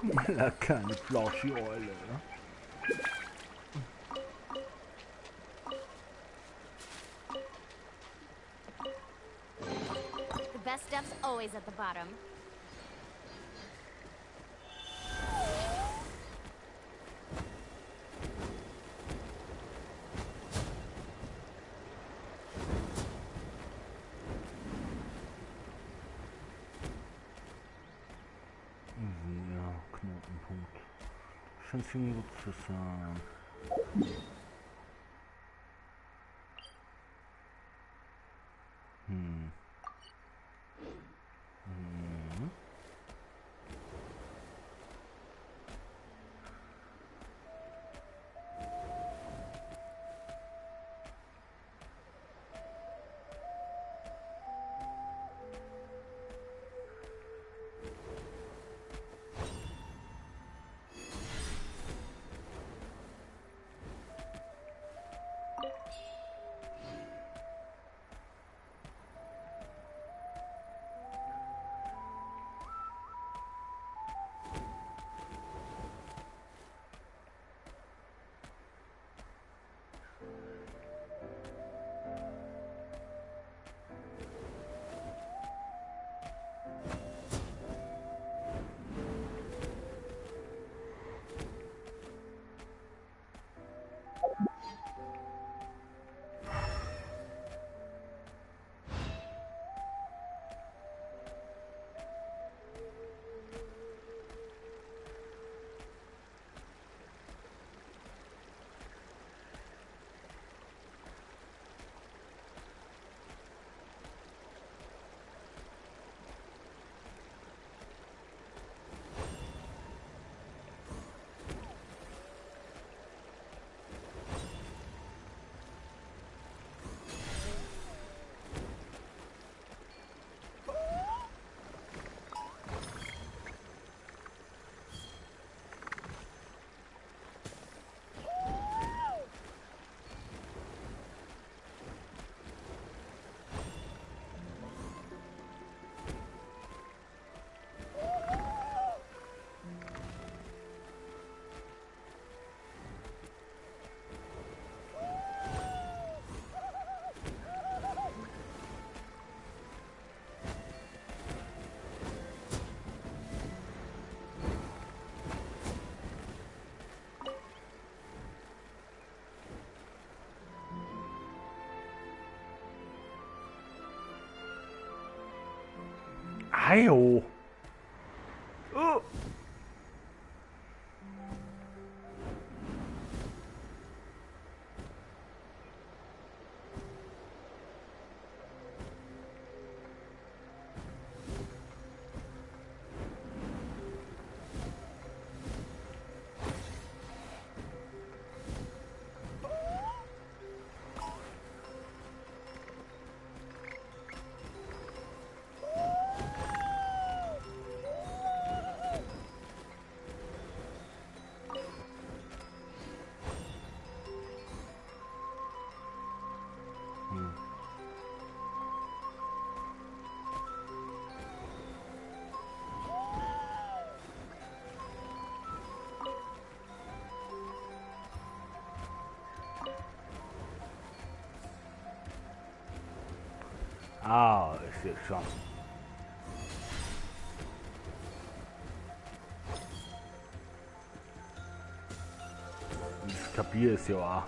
Du meine kleine Flauschi-Eule, ja? The best stuff's always at the bottom. Ja, Knotenpunkt. Scheint viel gut zu sein. Ajo! Oh. Ah, ich sehe schon. Ich kapiere es ja auch.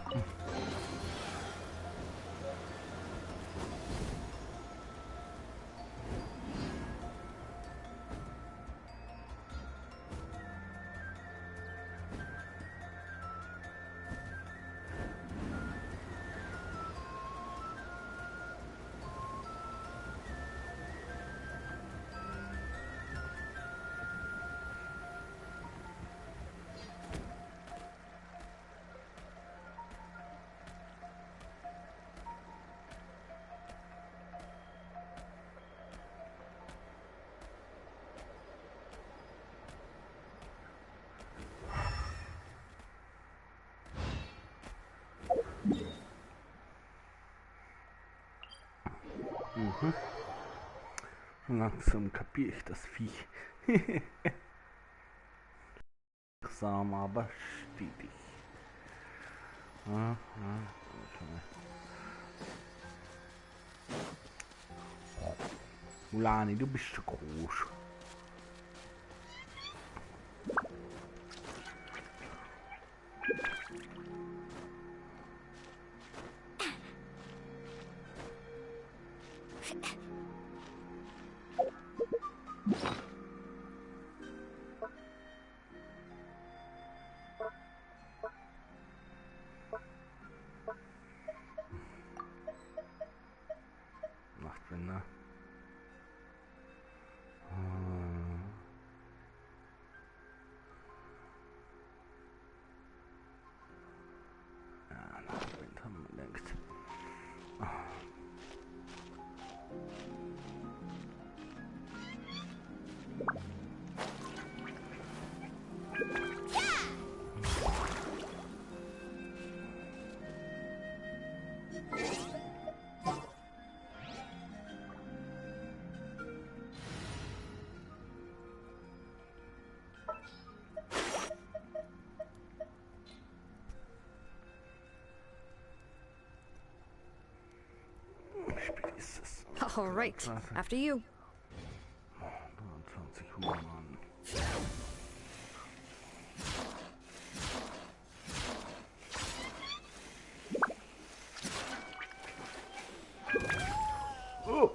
Langsam kapiere ich das Viech. Langsam, aber stetig. Mulani, du bist zu groß. Nachtwende. Ja, Nachtwende haben wir längst. All right, after you. 20 Uhr, Mann. Oh!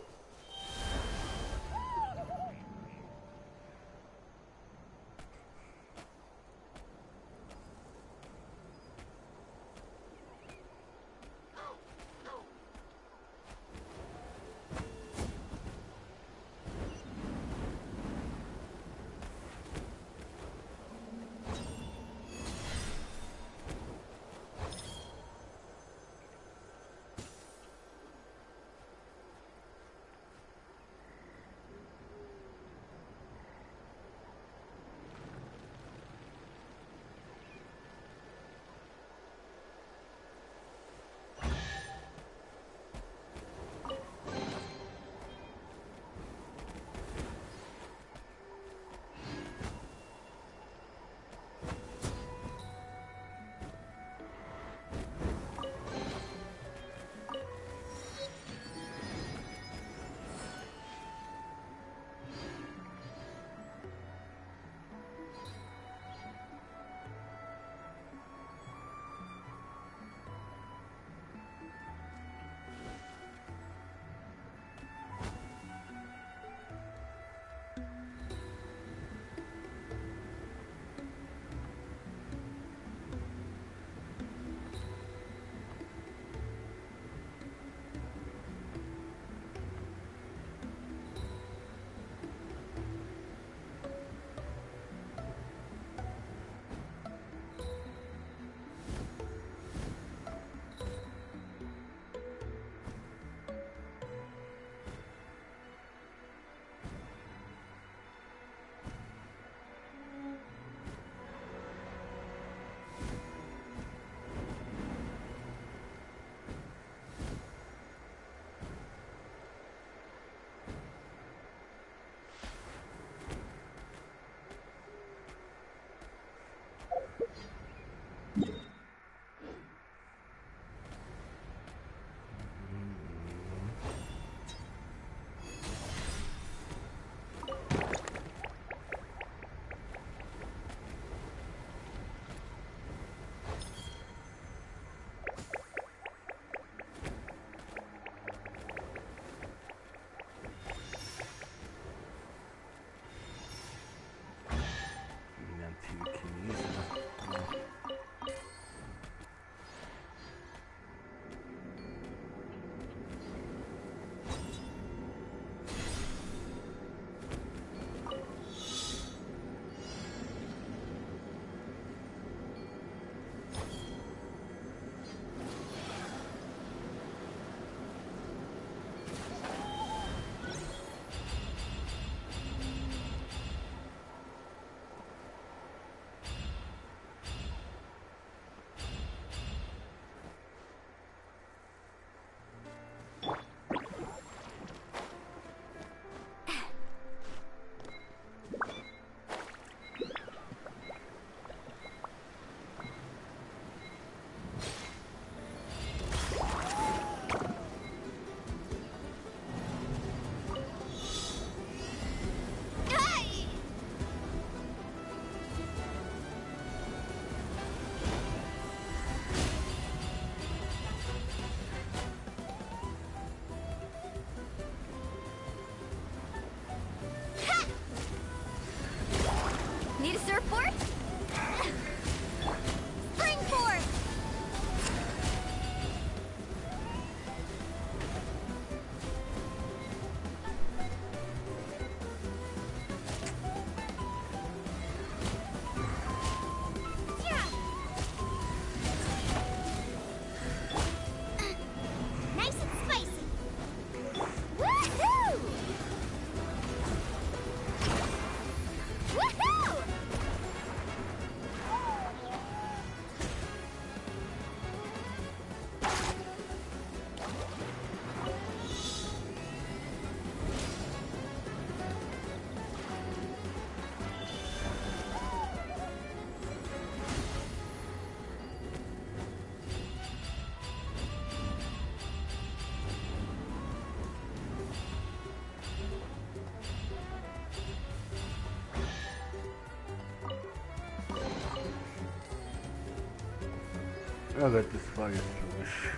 Aber das war jetzt logisch.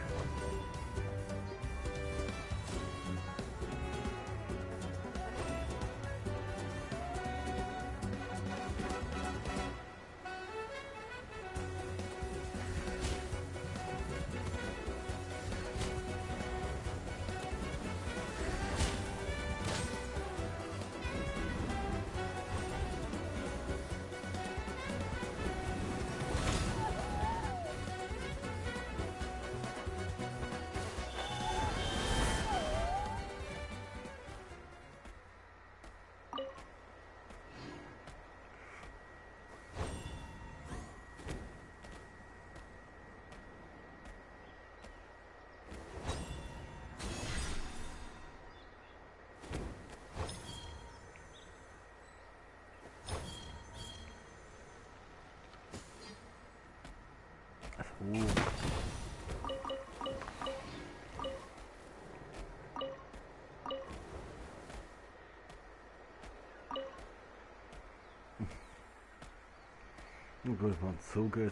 Oh gut, man, so gut.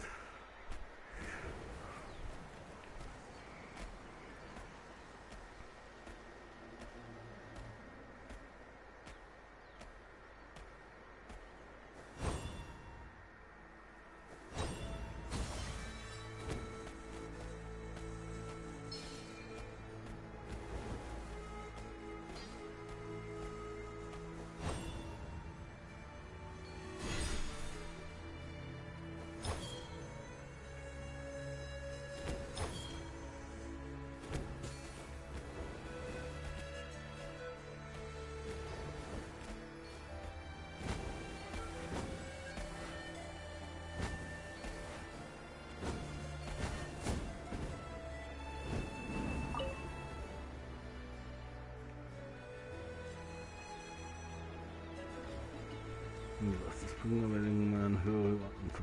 Was ist bringen, wenn man einen höheren zu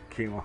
käme?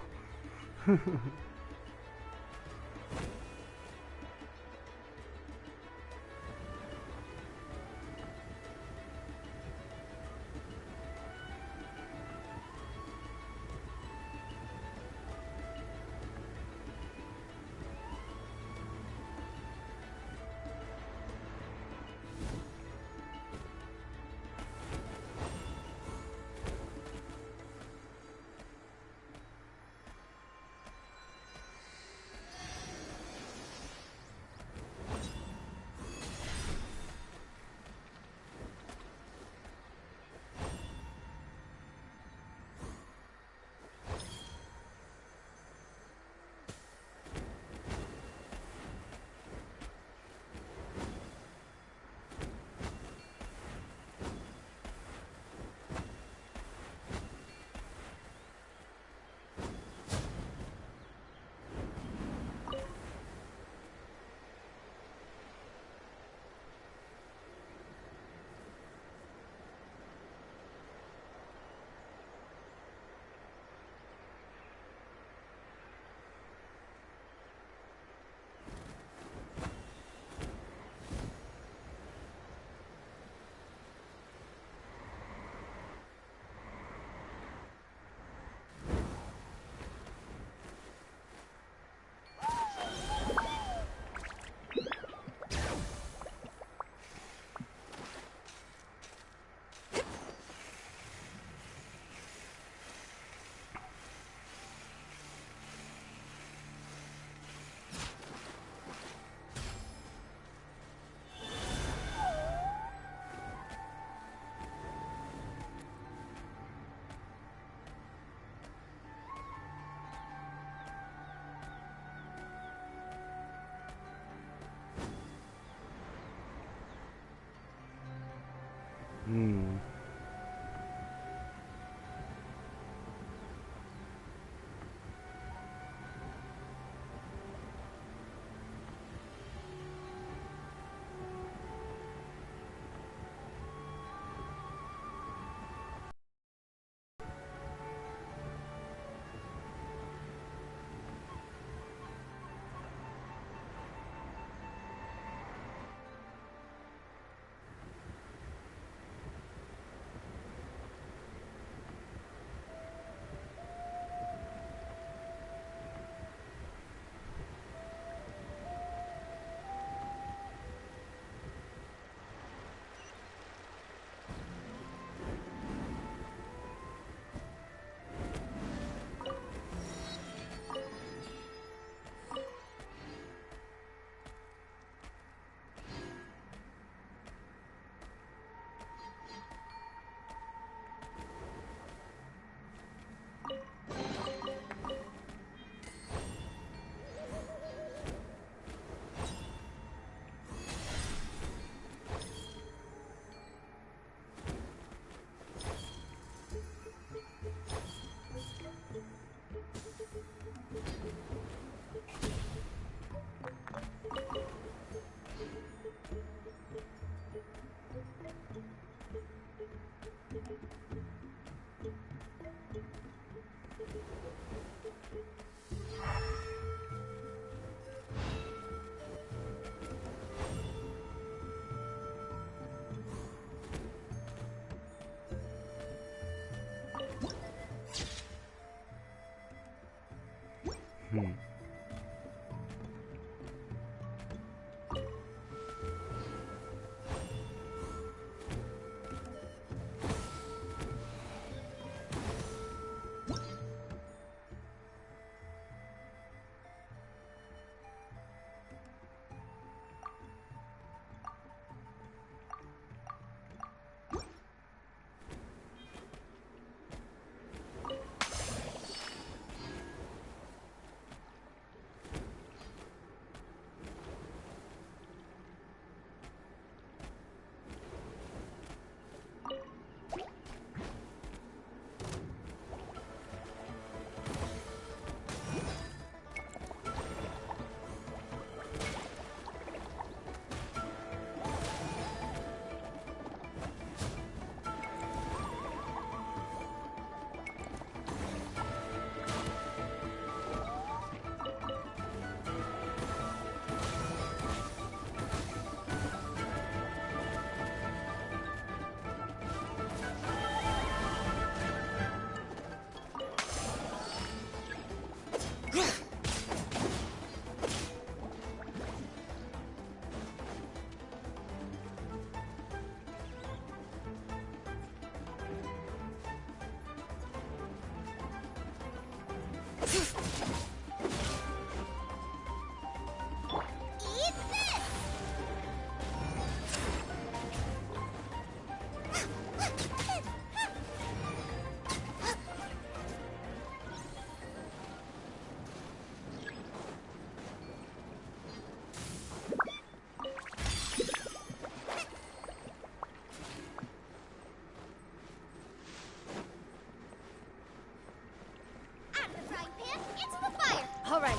All right.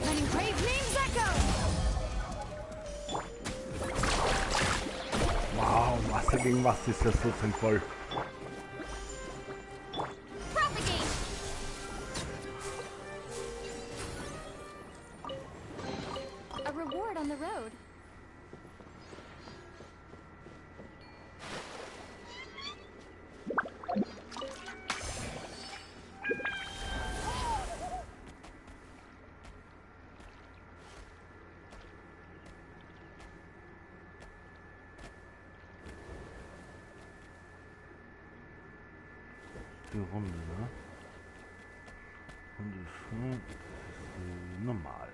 Letting brave names echo. Wow, Wasser gegen Wasser ist das so sinnvoll. A reward on the road. Die Runde, ne? Und das ist normal.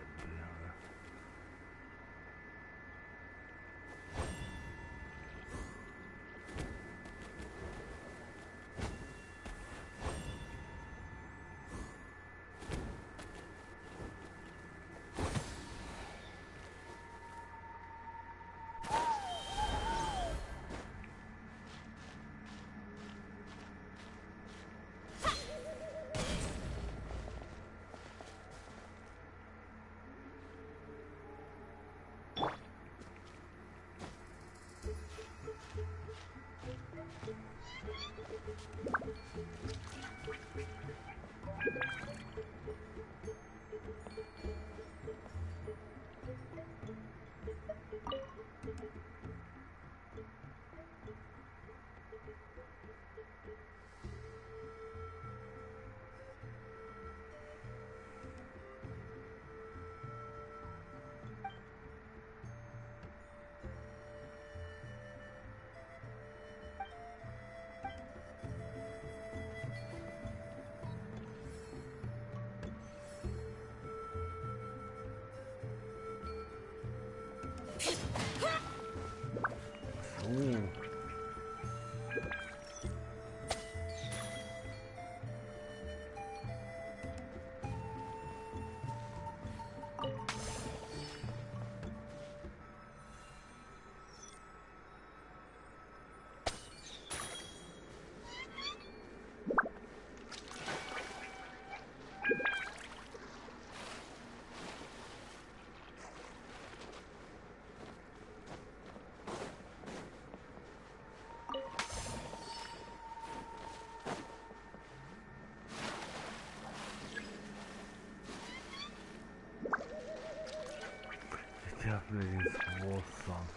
Please, awesome.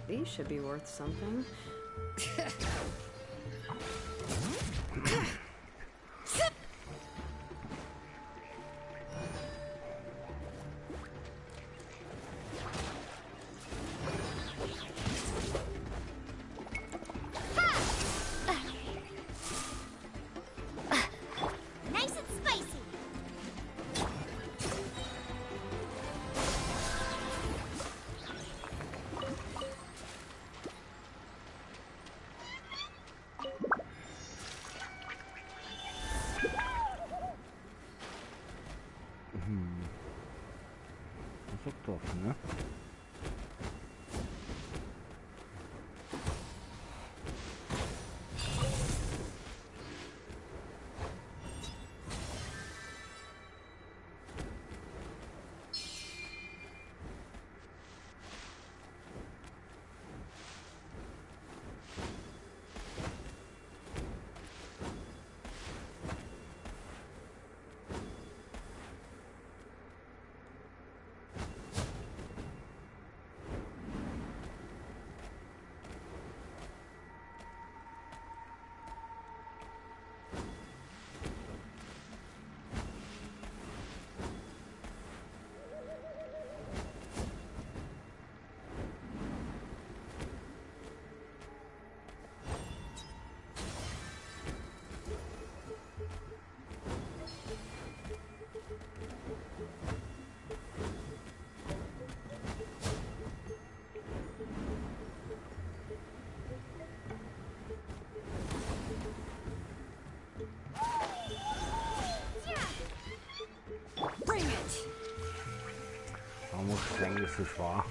These should be worth something. Nice and spicy. Das ist doch doof, ne? Warum streng ist es wahr?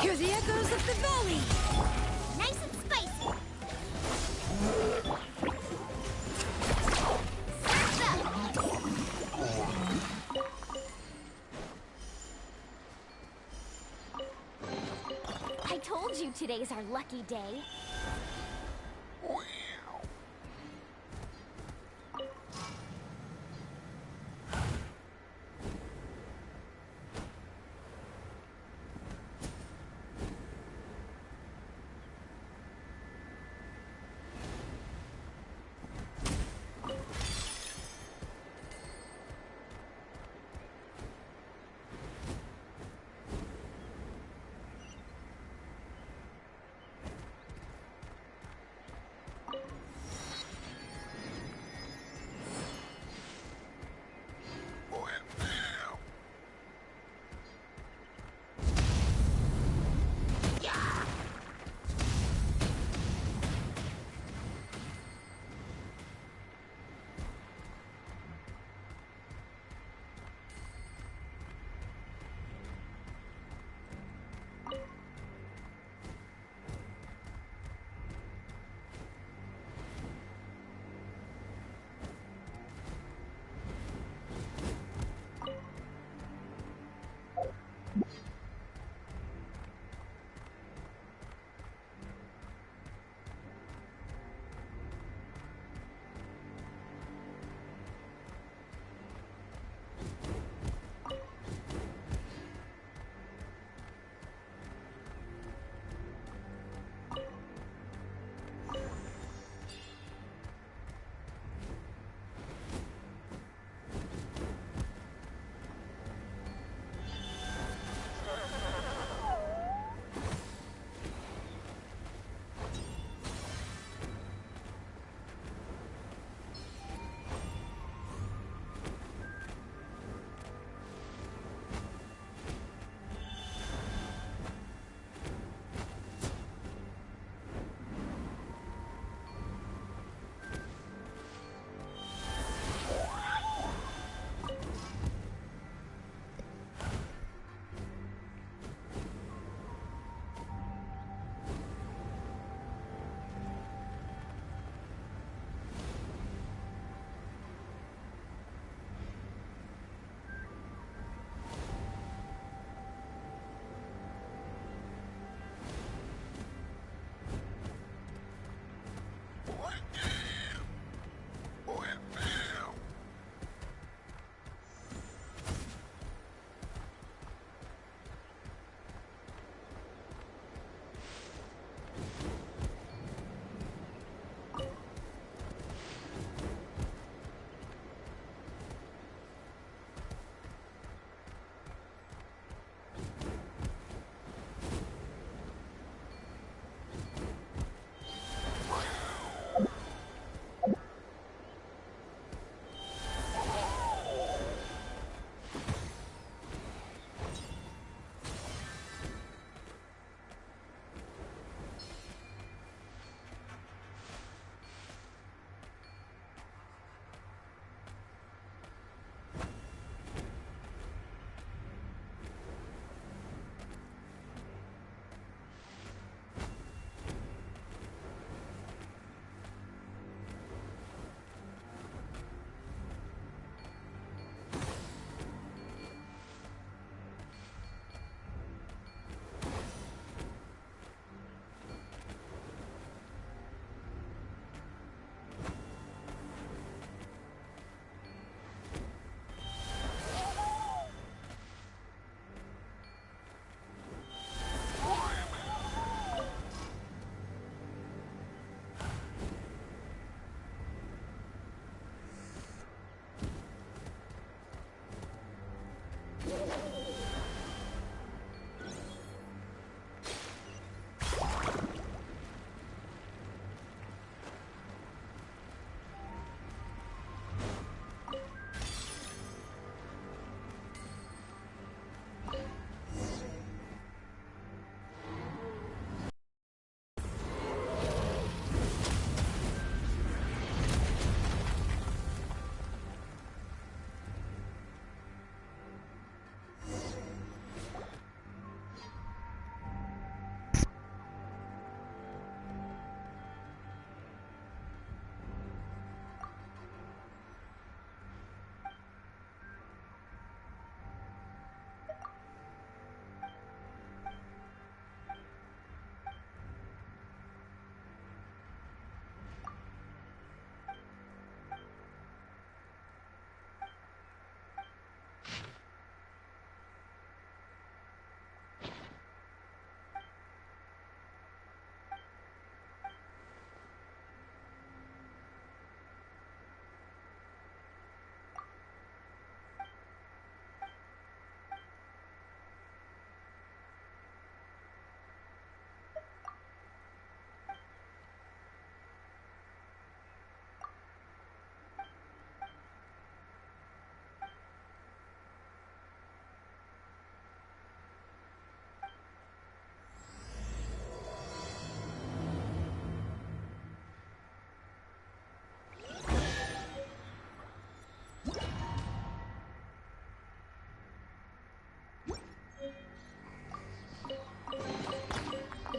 Hear the echoes of the valley! Nice and spicy! I told you today's our lucky day.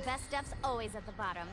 best stuff's always at the bottom.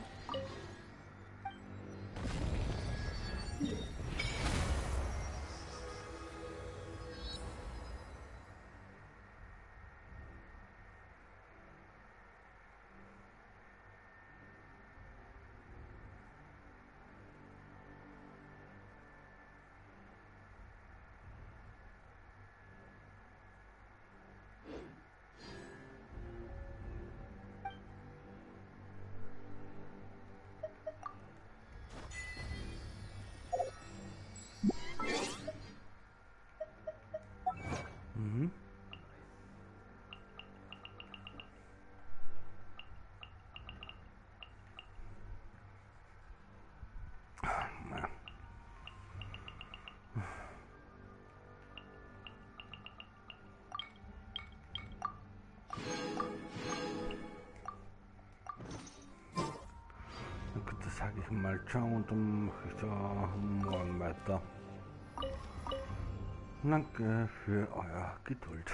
Sage ich mal ciao und dann mache ich da morgen weiter. Danke für euer Geduld.